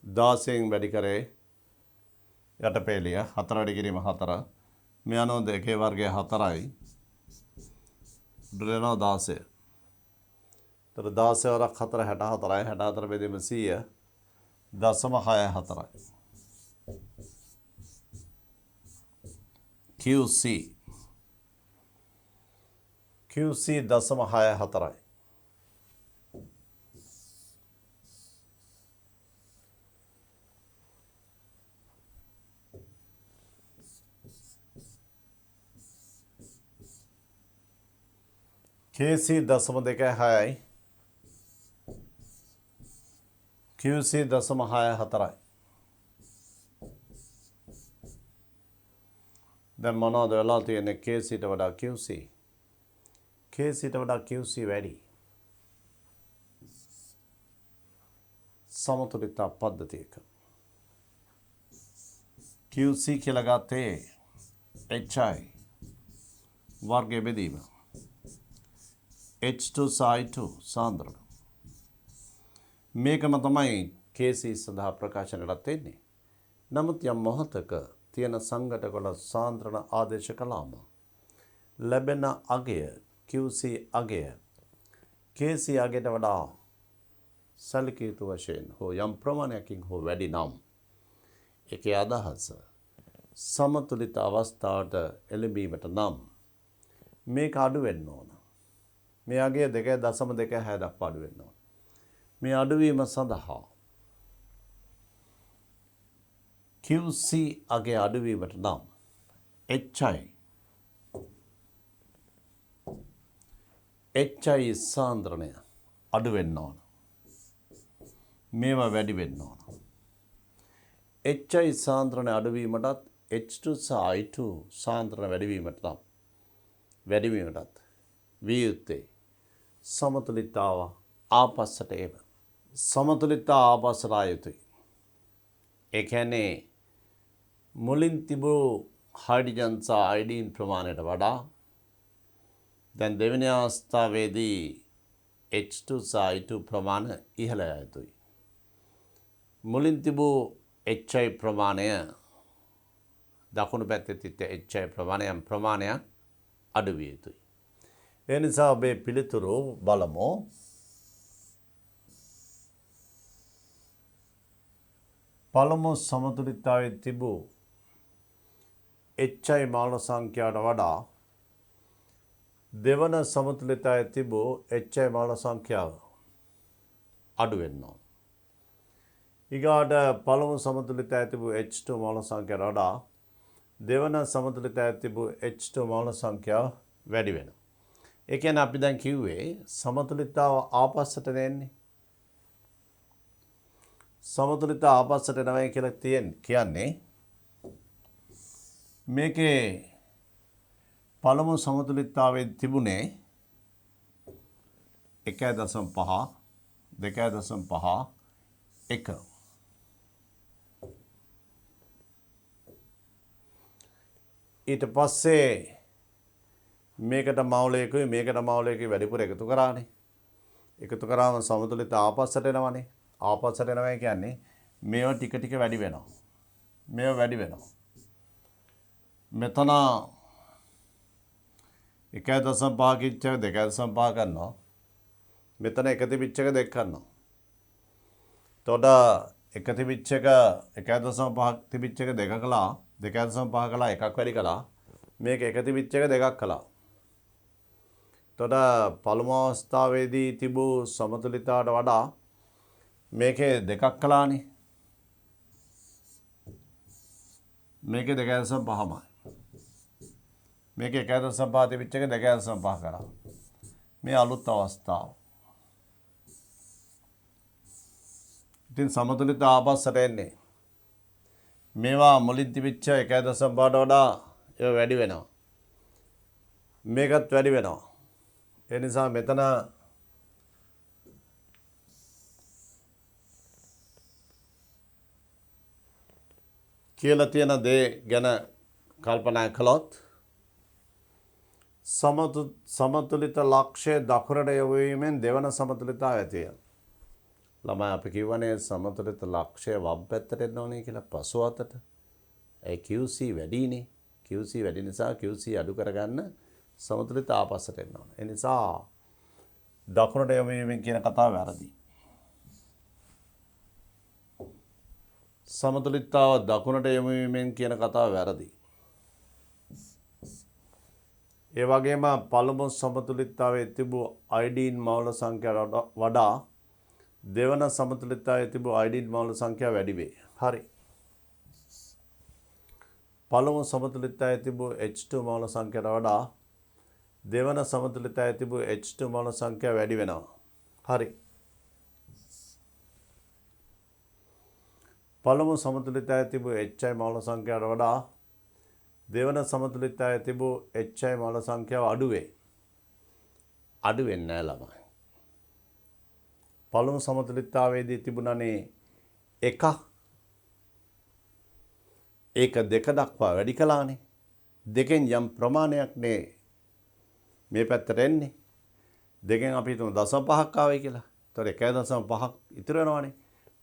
දාසයෙන් වැඩි කරේ යටපේලිය 4 වැඩි කිරීම 4. මේ අනුව 2 වර්ගය 4යි. දෙනවා 16. තර 16 වරක් 4 64යි. 64 බෙදීම 100. 0.64යි. QC 0.64යි. KC 0.26යි. QC 0.64යි. දැන් මොනවද වෙලා තියෙන්නේ KCට වඩා QC? KCට වඩා QC වැඩි. සමතුලිතතා පද්ධතියක. QC කියලා ගත්තේ HI වර්ගයේ බෙදීම. H2 I2 සාන්ද්‍රණ. මේකම තමයි KC සඳහා ප්‍රකාශනයට වෙන්නේ. නමුත් යම් මොහතක තියෙන සංඝටකවල සාන්ද්‍රණ ආදේශ කළාම ලැබෙන අගය QC අගය KC අගයට වඩා සැලකිය යුතු වශයෙන් හෝ යම් ප්‍රමාණයකින් හෝ වැඩි නම් ඒකේ අදහස සමතුලිත අවස්ථාවට එළඹීමට නම් මේක අඩු වෙන්න ඕන. මේ අගය 2.26 දක්වා අඩු වෙන්න ඕන. මේ අඩුවීම සඳහා QC අගය අඩුවීමට නම් HI සාන්ද්‍රණය අඩු වෙන්න ඕන. මේවා වැඩි වෙන්න ඕන. HI සාන්ද්‍රණය අඩුවීමටත් H2 සහ I2 සාන්ද්‍රණ වැඩිවීමටත් විය යුත්තේ සමතුලිතතාව ආපස්සට ඒම. සමතුලිතතාව ආපස්සට ආ යුතුයි. ඒ කියන්නේ මුලින් තිබූ හයිඩ්‍රජන් සහ අයඩීන් ප්‍රමාණයට වඩා දැන් දෙවෙනි අවස්ථාවේදී H2 සහ I2 ප්‍රමාණය ඉහළ යා යුතුයි. මුලින් තිබූ HI ප්‍රමාණය දකුණු පැත්තේ තිබ්බ HI ප්‍රමාණයක් අඩු විය යුතුයි. ඒ නිසා ඔබේ පිළිතුරු බලමු. පළමු සමතුලිතතාවයේ තිබූ HI මාන සංඛ්‍යාවට වඩා දෙවන සමතුලිතතාවයේ තිබූ HI මාන සංඛ්‍යාව අඩු වෙන්න ඕන. ඊගාට පළමු සමතුලිතතාවයේ තිබූ H2 මාන සංඛ්‍යාවට වඩා දෙවන සමතුලිතතාවයේ තිබූ H2 මාන සංඛ්‍යාව වැඩි වෙනවා. ඒ කියන්නේ අපි දැන් කිව්වේ සමතුලිතතාව ආපස්සට එන්නේ. සමතුලිත ආපස්සට එනවයි කියලා කියන්නේ මේකේ පළමු සමතුලිතතාවයේ තිබුණේ 1.5 2.5 1 ඊට පස්සේ මේකට මවුලයකුයි මේකට මවුලයකුයි වැඩිපුර එකතු කරානේ. එකතු කරාම සමතුලිත ආපස්සට එනවනේ. ආපස්සට එනවා කියන්නේ මේව ටික ටික වැඩි වෙනවා. මේව වැඩි වෙනවා. මෙතන 1.5 කිච්ච 2.5 කරනවා. මෙතන එක තිබිච්ච එක දෙක කරනවා. එතකොට එක තිබිච්ච එක 1.5 තිබිච්ච එක දෙක කළා. 2.5 කළා එකක් වැඩි කළා. මේක එක තිබිච්ච එක දෙකක් කළා. එතකොට පළමු අවස්ථාවේදී තිබූ සමතුලිතතාවට වඩා මේකේ දෙකක් කළානේ. මේකේ 2.5යි. මේකේ 1.5 තිබිච්ච එක 2.5 කරා. මේ අලුත් අවස්ථාව. ඉතින් සමතුලිත ආපස්සට එන්නේ. මේවා මුලින් තිබිච්ච 1.5ට වඩා ඒක වැඩි වෙනවා. මේකත් වැඩි වෙනවා. ඒ නිසා මෙතන කියලා තියෙන දේ ගැන කල්පනා කළොත් සමතුලිත ලක්ෂ්‍ය දකුණට යොමු වීමෙන් දෙවන සමතුලිතතාවය ඇතිය. ළමයි අපි කියවනේ සමතුලිත ලක්ෂ්‍ය වම් පැත්තට එන්න ඕනේ කියලා පසු අතට. ඒ QC වැඩිනේ. QC වැඩි නිසා QC අඩු කරගන්න සමතුලිත ආපස්සට එන්න ඕනේ. ඒ නිසා දකුණට යොමු වීමෙන් කියන කතාව වැරදි. සමතුලිතතාව දකුණට යොමු වීමෙන් කියන කතාව වැරදි. ඒ වගේම පළමු සමතුලිතතාවයේ තිබූ අයඩීන් මවුල සංඛ්‍යාවට වඩා දෙවන සමතුලිතතාවයේ තිබූ අයඩීන් මවුල සංඛ්‍යාව වැඩි වේ. හරි. පළමු සමතුලිතතාවයේ තිබූ H2 මවුල සංඛ්‍යාවට වඩා දෙවන සමතුලිතතාවයේ තිබූ H2 මවුල සංඛ්‍යාව වැඩි වෙනවා. හරි. පළමු සමතුලිතතාවයේ තිබූ HI මවුල සංඛ්‍යාවට වඩා දෙවන සමතුලිතතාවයේ තිබූ HI මවුල සංඛ්‍යාව අඩු වේ. අඩු වෙන්නේ නැහැ ළමයි. පළමු සමතුලිතතාවයේදී තිබුණනේ 1 ඒක 2 දක්වා වැඩි කළානේ. දෙකෙන් යම් ප්‍රමාණයක් නේ මේ පැත්තට එන්නේ. දෙකෙන් අපි හිතමු 0.5ක් ආවයි කියලා. ඒතකොට 1.5ක් ඉතුරු වෙනවනේ.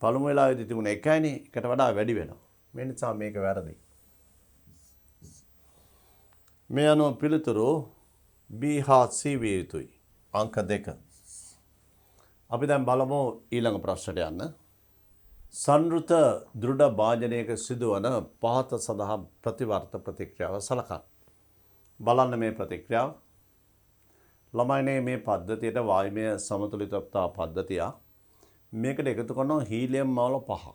පළමු වෙලාවේදී තිබුණ 1යිනේ එකට වඩා වැඩි වෙනවා. මේ නිසා මේක වැරදි. මේ අනුව පිළිතුරු B හා C විය යුතුයි. අංක 2. අපි දැන් බලමු ඊළඟ ප්‍රශ්නට යන්න. සංවෘත දෘಢ භාජනයක සිදුවන පහත සඳහා ප්‍රතිවර්ත ප්‍රතික්‍රියාව සලකන්න. බලන්න මේ ප්‍රතික්‍රියාව. ළමයිනේ මේ පද්ධතියට වායමය සමතුලිතතා පද්ධතිය. මේකට එකතු කරනවා හීලියම් මවුල 5.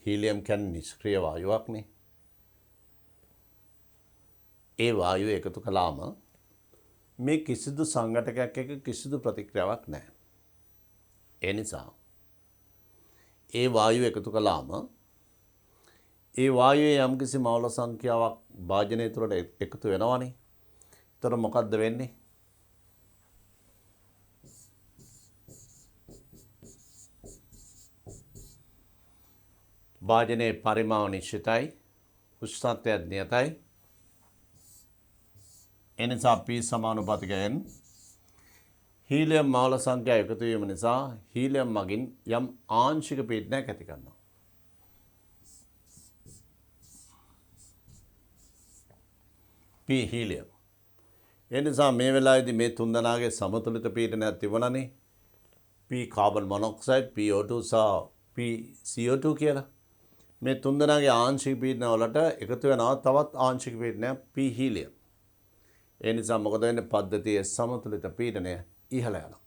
හීලියම් කියන්නේ නිෂ්ක්‍රීය වායුවක්නේ. ඒ වායුව එකතු කළාම මේ කිසිදු සංඝටකයක් එක්ක කිසිදු ප්‍රතික්‍රියාවක් නැහැ. ඒ නිසා ඒ වායුව එකතු කළාම ඒ වායුවේ යම්කිසි මවුල සංඛ්‍යාවක් භාජනය තුළට එකතු වෙනවනේ. එතකොට මොකද්ද වෙන්නේ? භාජනයේ පරිමාව නිශ්චිතයි. උෂ්ණත්වය නියතයි. එනිසා P සමානුපාතිකයෙන් හීලියම් මවුල සංඛ්‍යාව එකතු වීම නිසා හීලියම් මගින් යම් ආංශික පීඩනයක් ඇති කරනවා. P helium. එනිසා මේ වෙලාවේදී මේ තුන් දෙනාගේ සමතුලිත පීඩනයක් තිබුණානේ. P කාබන් මොනොක්සයිඩ්, PO2 සහ PCO2 කියලා. මේ තුන් දෙනාගේ ආංශික පීඩන වලට එකතු වෙනවා තවත් ආංශික පීඩනයක් P හීලියම්. ඒ නිසා මොකද වෙන්නේ? පද්ධතියේ සමතුලිත පීඩනය ඉහළ යනවා.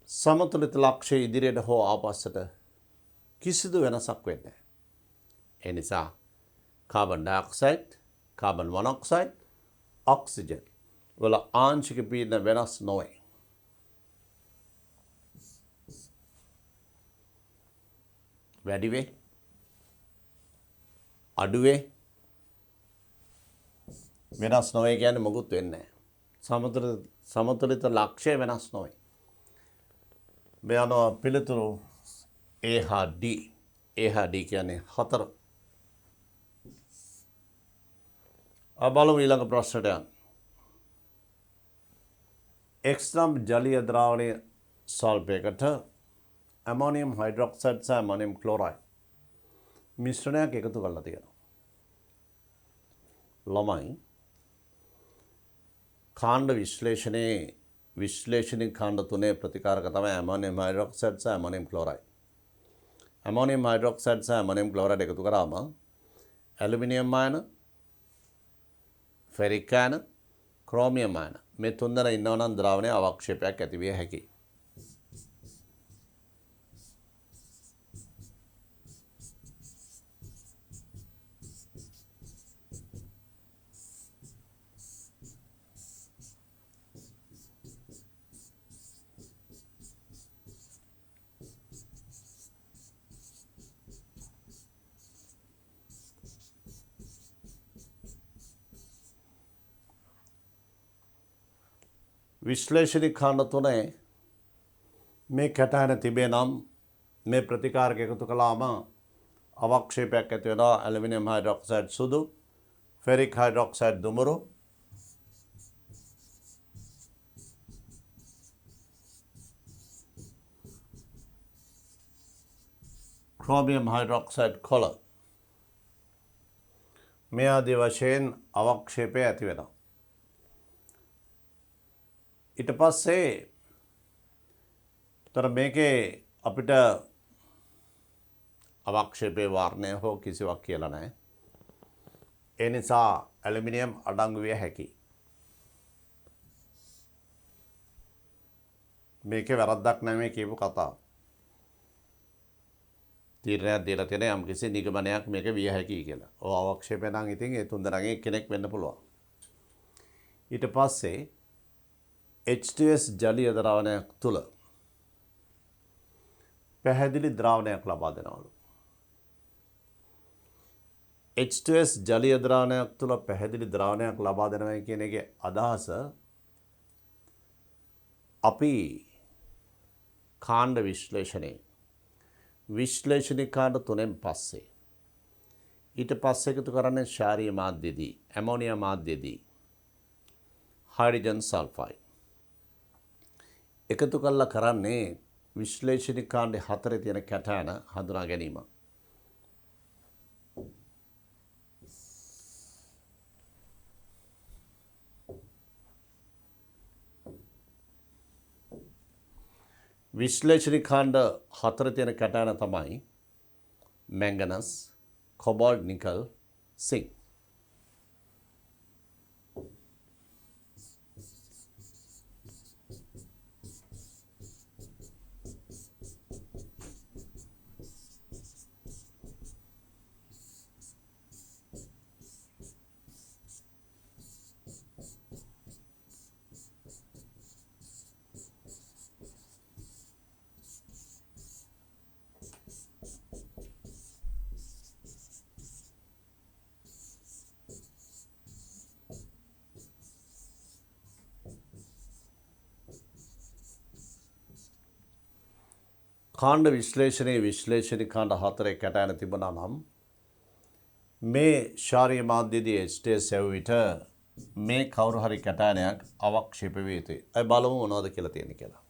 සමතුලිත ලක්ෂ්‍ය ඉදිරියට හෝ ආපස්සට කිසිදු වෙනසක් වෙන්නේ නැහැ. ඒ නිසා carbon dioxide, carbon monoxide, oxygen වල ආංශික පීඩන වෙනස් නොවේ. වැඩි වේ, අඩු වේ, වෙනස් නොවේ කියන්නේ මොකුත් වෙන්නේ නැහැ. සමතුලිත ලක්ෂ්‍ය වෙනස් නොවේ. මේ අනුව පිළිතුරු A හා D. A හා D කියන්නේ 4. බලමු ඊළඟ ප්‍රශ්නට යන්න. X නම් ජලීය ද්‍රාවණයේ සල්පයකට ඇමෝනියම් හයිඩ්‍රොක්සයිඩ් සහ ඇමෝනියම් ක්ලෝරයිඩ් මිශ්‍රණයක් එකතු කරලා තියෙනවා. ළමයි කාණ්ඩ විශ්ලේෂණික කාණ්ඩ තුනේ ප්‍රතිකාරක තමයි ඇමෝනියම් හයිඩ්‍රොක්සයිඩ් සහ ඇමෝනියම් ක්ලෝරයිඩ්. ඇමෝනියම් හයිඩ්‍රොක්සයිඩ් සහ ඇමෝනියම් ක්ලෝරයිඩ් එකතු කරාම ඇලුමිනියම් අයන, ෆෙරික් අයන, ක්‍රෝමියම් අයන මේ තුන්දෙනා ඉන්නවා නම් ද්‍රාවණයේ අවක්ෂේපයක් ඇති විය හැකියි. විශ්ලේෂණික කාණ්ඩ තුනේ මේ කැටහන තිබේ නම් මේ ප්‍රතිකාරක එකතු කළාම අවක්ෂේපයක් ඇති වෙනවා. ඇලුමිනියම් හයිඩ්‍රොක්සයිඩ් සුදු, ෆෙරික් හයිඩ්‍රොක්සයිඩ් දුමුරු, ක්‍රෝමියම් හයිඩ්‍රොක්සයිඩ් කොළ මේ ආදී වශයෙන් අවක්ෂේපය ඇති වෙනවා. ඊට පස්සේ තර මේකේ අපිට අවක්ෂේපයේ වර්ණය හෝ කිසිවක් කියලා නැහැ. ඒ නිසා ඇලුමිනියම් අඩංගු විය හැකියි. මේකේ වැරද්දක් නැහැ මේ කියපු කතාව. තීරණයක් දීලා තියෙන යම් කිසි නිගමනයක් මේක විය හැකියි කියලා. ඔව් අවක්ෂේපය නම් ඉතින් ඒ තුන්දෙනාගෙන් එක්කෙනෙක් වෙන්න පුළුවන්. ඊට පස්සේ H2S ජලීය ද්‍රාවණයක් තුළ පැහැදිලි ද්‍රාවණයක් ලබා දෙනවලු. H2S ජලීය ද්‍රාවණයක් තුළ පැහැදිලි ද්‍රාවණයක් ලබා දෙනවා කියන එකේ අදහස අපි කාණ්ඩ විශ්ලේෂණික කාණ්ඩ තුනෙන් පස්සේ ඊට පස්සේ එකතු කරන්නේ ක්ෂාරීය මාධ්‍යයේදී ඇමෝනියා මාධ්‍යයේදී හයිඩ්‍රජන් සල්ෆයිඩ් එකතු කළා කරන්නේ විශ්ලේෂණික කාණ්ඩේ 4 තියෙන කැටයන හඳුනා ගැනීම. විශ්ලේෂණික කාණ්ඩ 4 තියෙන කැටයන තමයි මැංගනස්, කොබාල්ට්, නිකල්, සිංක්. කාණ්ඩ විශ්ලේෂණික කාණ්ඩ 4 කැටයන තිබුණා නම් මේ ක්ෂාරීය මාධ්‍යයේදී H2S විට මේ කවුරු හරි කැටයනයක් අවක්ෂේප විය යුතුයි. අය බලමු මොනවද කියලා තියෙන්නේ කියලා.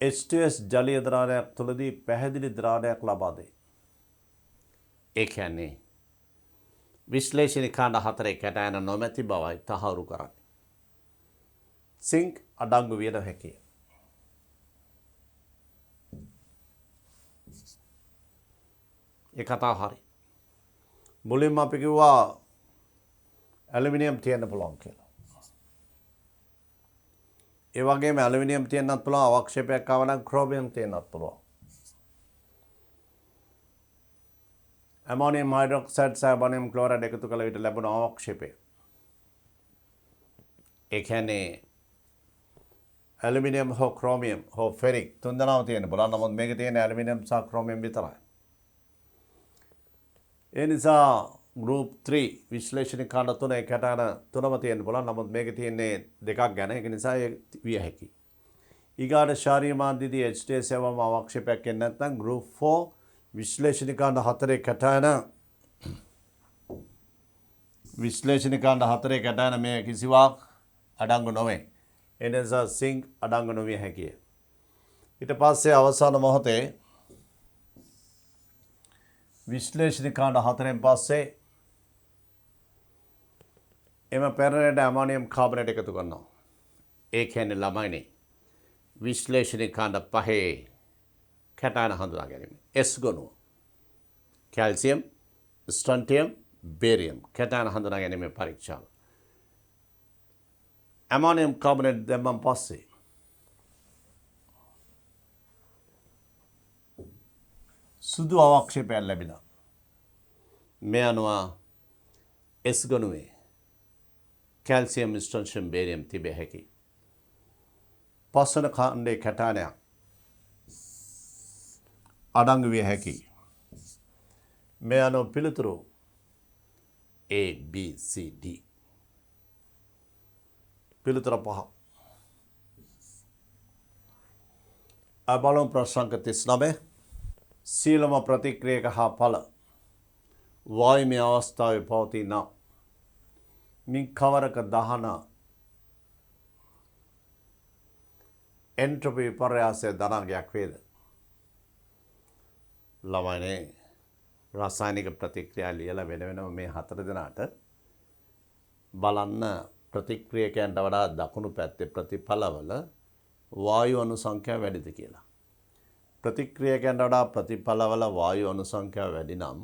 H2S ජලීය ද්‍රාවණයක් තුළදී පැහැදිලි ද්‍රාවණයක් ලබා දෙයි. ඒ කියන්නේ විශ්ලේෂණික කාණ්ඩ 4 කැටයන නොමැති බවයි තහවුරු කරන්නේ. සිංක් අඩංගු විය නොහැකිය. ඒ කතාව හරි. මුලින්ම අපි කිව්වා ඇලුමිනියම් තියෙන්න පුළුවන් කියලා. ඒ වගේම ඇලුමිනියම් තියෙන්නත් පුළුවන් අවක්ෂේපයක් ආව නම් ක්‍රෝමියම් තියෙන්නත් පුළුවන්. ඇමෝනියම් හයිඩ්‍රොක්සයිඩ් සහ ඇමෝනියම් ක්ලෝරයිඩ් එකතු කළ විට ලැබුණ අවක්ෂේපය. ඒ කියන්නේ ඇලුමිනියම් හෝ ක්‍රෝමියම් හෝ ෆෙරික් තුන්දෙනාම තියෙන බලන්න. නමුත් මේකේ තියෙන ඇලුමිනියම් සහ ක්‍රෝමියම් විතරයි. ඒ නිසා ගෲප් 3 විශ්ලේෂණ කාණ්ඩ 3 කැටයන තුනම තියෙන බලන්න. නමුත් මේකේ තියෙන්නේ දෙකක් ගැන. ඒක නිසා ඒ විය හැකියි. ඊගාට ශාරීරික මාධ්‍යදී HTS7 අවක්ෂේපයක් එන්නේ නැත්නම් ගෲප් 4 විශ්ලේෂණ කාණ්ඩ 4 කැටයන මේ කිසිවක් අඩංගු නොවේ. ඒ නිසා සිංක් අඩංගු නොවිය හැකිය. ඊට පස්සේ අවසාන මොහොතේ විශ්ලේෂණ කාණ්ඩ 4න් පස්සේ එම පැරණට ඇමෝනියම් කාබනේට් එකතු කරනවා. ඒ කියන්නේ ළමයිනේ විශ්ලේෂණ කාණ්ඩ 5 කැටයන හඳුනා ගැනීම. S ගොනුව කැල්සියම්, ස්ට්‍රොන්ටියම්, බේරියම් කැටයන හඳුනා ගැනීමේ පරීක්ෂාව. ඇමෝනියම් කාබනේට් දැම්මන් පස්සේ සුදු අවක්ෂේපයක් ලැබිලා. මේ අනුව S ගොනුවේ කැල්සියම්, ස්ට්‍රොන්ටියම්, බේරියම් තිබිය හැකියි. පස්වන කාණ්ඩයේ කැටයනයක් අඩංගු විය හැකියි. මේ අනුව පිළිතුරු A, B, C, D. පිළිතුර 5. බලමු ප්‍රශ්න අංක 39. සීලම ප්‍රතික්‍රියක හා ඵල වායුමය අවස්ථාවේ පවතින මින් කවරක දහන එන්ට්‍රොපි විපර්යාසය ධනාංගයක් වේද? ළමයිනේ රසායනික ප්‍රතික්‍රියා ලියලා වෙන වෙනම මේ 4 දෙනාට බලන්න ප්‍රතික්‍රියකයන්ට වඩා දකුණු පැත්තේ ප්‍රතිඵලවල වායු අණු සංඛ්‍යාව වැඩිද කියලා. ප්‍රතික්‍රියකයන්ට වඩා ප්‍රතිඵලවල වායු අණු සංඛ්‍යාව වැඩි නම්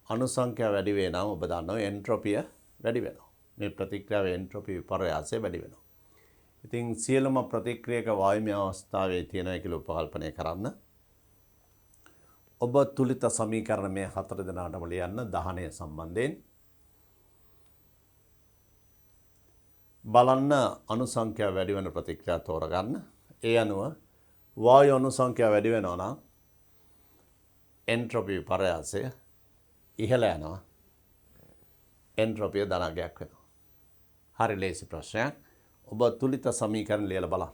අණු සංඛ්‍යාව වැඩි වේ නම් ඔබ දන්නවා එන්ට්‍රොපිය වැඩි වෙනවා. මේ ප්‍රතික්‍රියාවේ එන්ට්‍රොපි විපර්යාසය වැඩි වෙනවා. ඉතින් සියලුම ප්‍රතික්‍රියක වායුමය අවස්ථාවේ තියෙනවා කියලා උපකල්පනය කරන්න. ඔබ තුලිත සමීකරණ මේ 4 දෙනාටම ලියන්න දහනය සම්බන්ධයෙන්. බලන්න අණු සංඛ්‍යාව වැඩි වෙන ප්‍රතික්‍රියා තෝරගන්න. ඒ අනුව වායු අණු සංඛ්‍යාව වැඩි වෙනවා නම් එන්ට්‍රොපි විපර්යාසය ඉහළ යනවා. එන්ට්‍රොපිය ධනාංගයක් වෙනවා. හරි ලේසි ප්‍රශ්නයක්. ඔබ තුලිත සමීකරණ ලියලා බලන්න.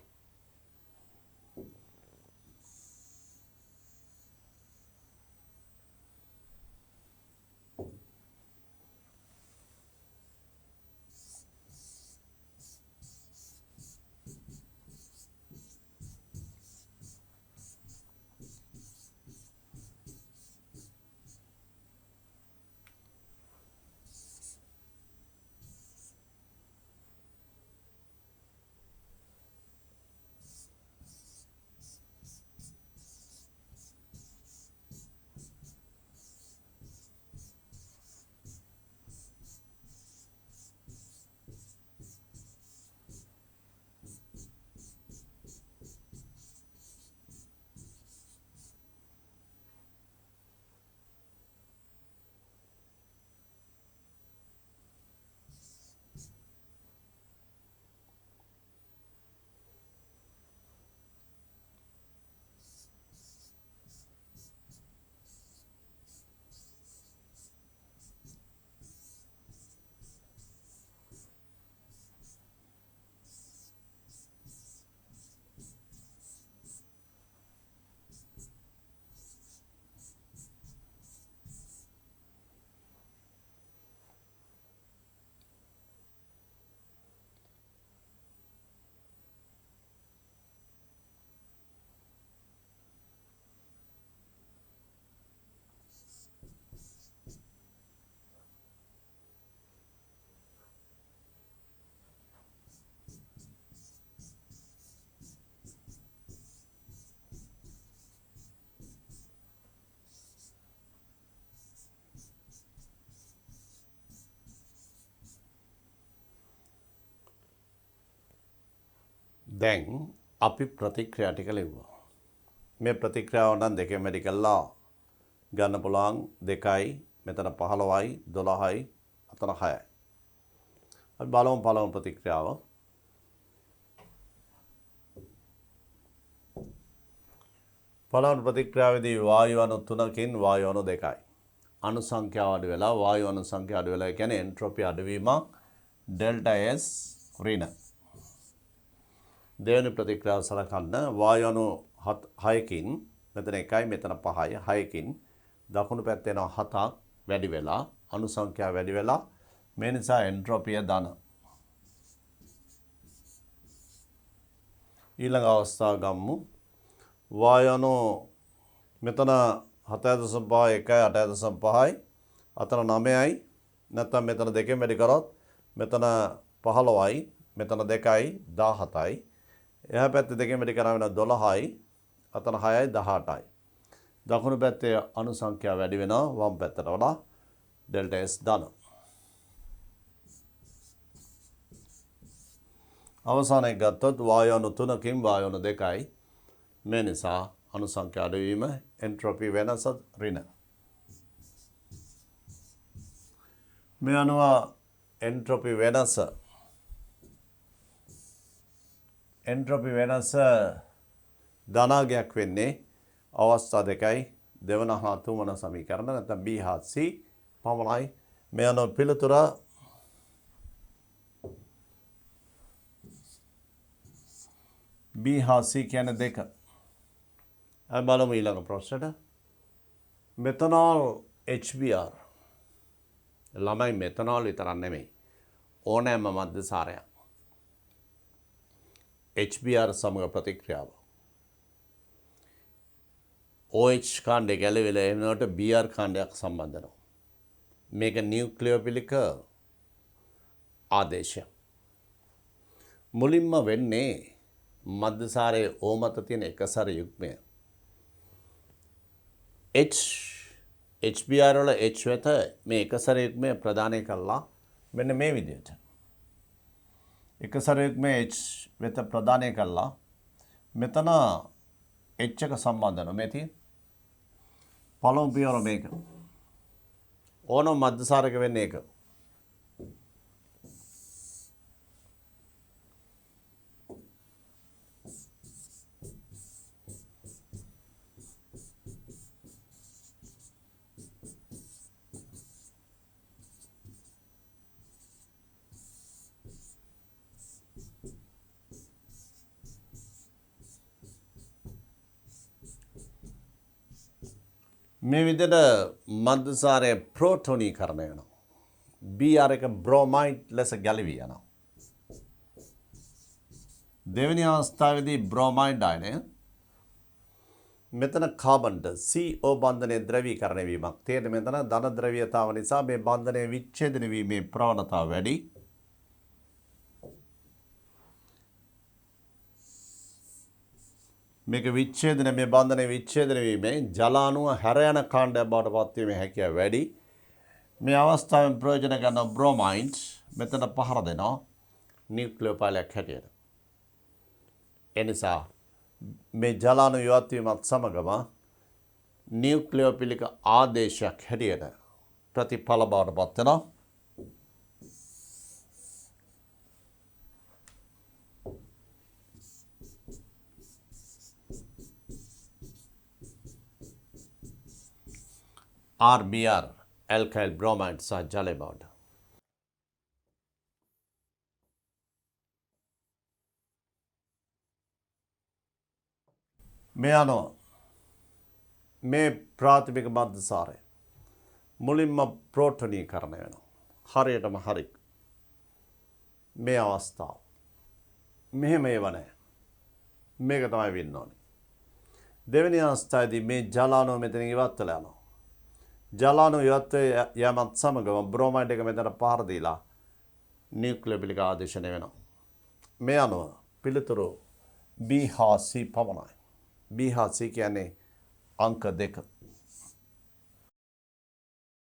දැන් අපි ප්‍රතික්‍රියා ටික ලිව්වා. මේ ප්‍රතික්‍රියාව නම් දෙකෙන් වැඩි කළා ගන්න පුළුවන් 2යි මෙතන 15යි 12යි අතන 6යි. අපි බලමු පළමු ප්‍රතික්‍රියාව. පළමු ප්‍රතික්‍රියාවේදී වායු අණු 3කින් වායු අණු 2යි. අණු සංඛ්‍යාව අඩු වෙලා වායු අණු සංඛ්‍යාව අඩු වෙලා කියන්නේ එන්ට්‍රොපි අඩුවීමක් ඩෙල්ටා S ඍණ. දෙවෙනි ප්‍රතික්‍රියාව සලකන්න වායු අණු 6කින් මෙතන 1යි මෙතන 5යි 6කින් දකුණු පැත්තේ යනවා 7ක් වැඩි වෙලා අණු සංඛ්‍යාව වැඩි වෙලා මේ නිසා එන්ට්‍රොපිය ධන. ඊළඟ අවස්ථාව ගමු. වායු අණු මෙතන 7.5 1යි 8.5යි අතන 9යි නැත්නම් මෙතන දෙකෙන් වැඩි කරොත් මෙතන 15යි මෙතන 2යි 17යි එහා පැත්තේ දෙකෙන් වැඩි කරා වෙන 12යි අතන 6යි 18යි දකුණු පැත්තේ අණු සංඛ්‍යාව වැඩි වෙනවා වම් පැත්තට වඩා ඩෙල්ටා S ධන. අවසානයේ ගත්තොත් වායු අණු 3කින් වායු අණු 2යි මේ නිසා අණු සංඛ්‍යා අඩු වීම එන්ට්‍රොපි වෙනස ඍණ. මේ අනුව එන්ට්‍රොපි වෙනස ධනාගයක් වෙන්නේ අවස්ථා දෙකයි දෙවන හා තුන්වන සමීකරණ නැත්නම් B හා C පමණයි. මේ අනුව පිළිතුර B හා C කියන්නේ 2. අපි බලමු ඊළඟ ප්‍රශ්නට. මෙතනෝල් HBr ළමයි මෙතනෝල් විතරක් නෙමෙයි ඕනෑම මද්යසාරයක් HBr සමග ප්‍රතික්‍රියාව OH කාණ්ඩය ගැලවිලා එනකොට Br කාණ්ඩයක් සම්බන්ධ වෙනවා. මේක නියුක්ලියෝෆිලික ආදේශය. මුලින්ම වෙන්නේ මද්යසාරයේ O මත තියෙන එකසර යුග්මය HBr වල H වෙත මේ එකසර යුග්මය ප්‍රදානය කළා මෙන්න මේ විදිහට. එකසර යුග්මය H වෙත ප්‍රදානය කළා මෙතන H එක සම්බන්ධ වෙනවා මේ තියෙන පළමු පියවර මේක. ඕනම මද්යසාරයක වෙන්නේ ඒක. මේ විදිහට මද්යසාරයේ ප්‍රෝටෝනීකරණය වෙනවා. Br එක බ්‍රොමයිඩ් ලෙස ගැලවී යනවා. දෙවෙනි අවස්ථාවේදී බ්‍රොමයිඩ් අයනය මෙතන කාබන්ට CO බන්ධනයේ ද්‍රවීකරණය වීමක්. තේරෙන්නේ මෙතන ධන ද්‍රව්‍යතාව නිසා මේ බන්ධනය විච්ඡේදනය වීමේ ප්‍රවණතාව වැඩි. මේක විච්ඡේදන මේ බන්ධනය විච්ඡේදන වීමේ ජලාණුව හැර යන කාණ්ඩයක් බවට පත්වීමේ හැකියාව වැඩි. මේ අවස්ථාවෙන් ප්‍රයෝජන ගන්න බ්‍රොමයිඩ් මෙතන පහර දෙනවා නියුක්ලියෝෆයිලයක් හැටියට. එනිසා මේ ජලාණු ඉවත් වීමත් සමගම නියුක්ලියෝෆිලික ආදේශයක් හැටියට ප්‍රතිඵල බවට පත් වෙනවා. RBr alkyl bromide සහ ජලය බවට. මේ අනුව මේ ප්‍රාථමික මද්යසාරය මුලින්ම ප්‍රෝටෝනීකරණය වෙනවා. හරියටම හරි. මේ අවස්ථාව. මෙහෙම ඒව නැහැ. මේක තමයි වෙන්න ඕනේ. දෙවෙනි අවස්ථාවේදී මේ ජලාණුව මෙතන ඉවත් වෙලා යනවා. ජලාණු ඉවත් යෑමත් සමගම බ්‍රොමයිඩ් එක මෙතන පහර දීලා නියුක්ලියෝෆිලික ආදේශනය වෙනවා. මේ අනුව පිළිතුරු B හා C පමණයි. B හා C කියන්නේ අංක 2.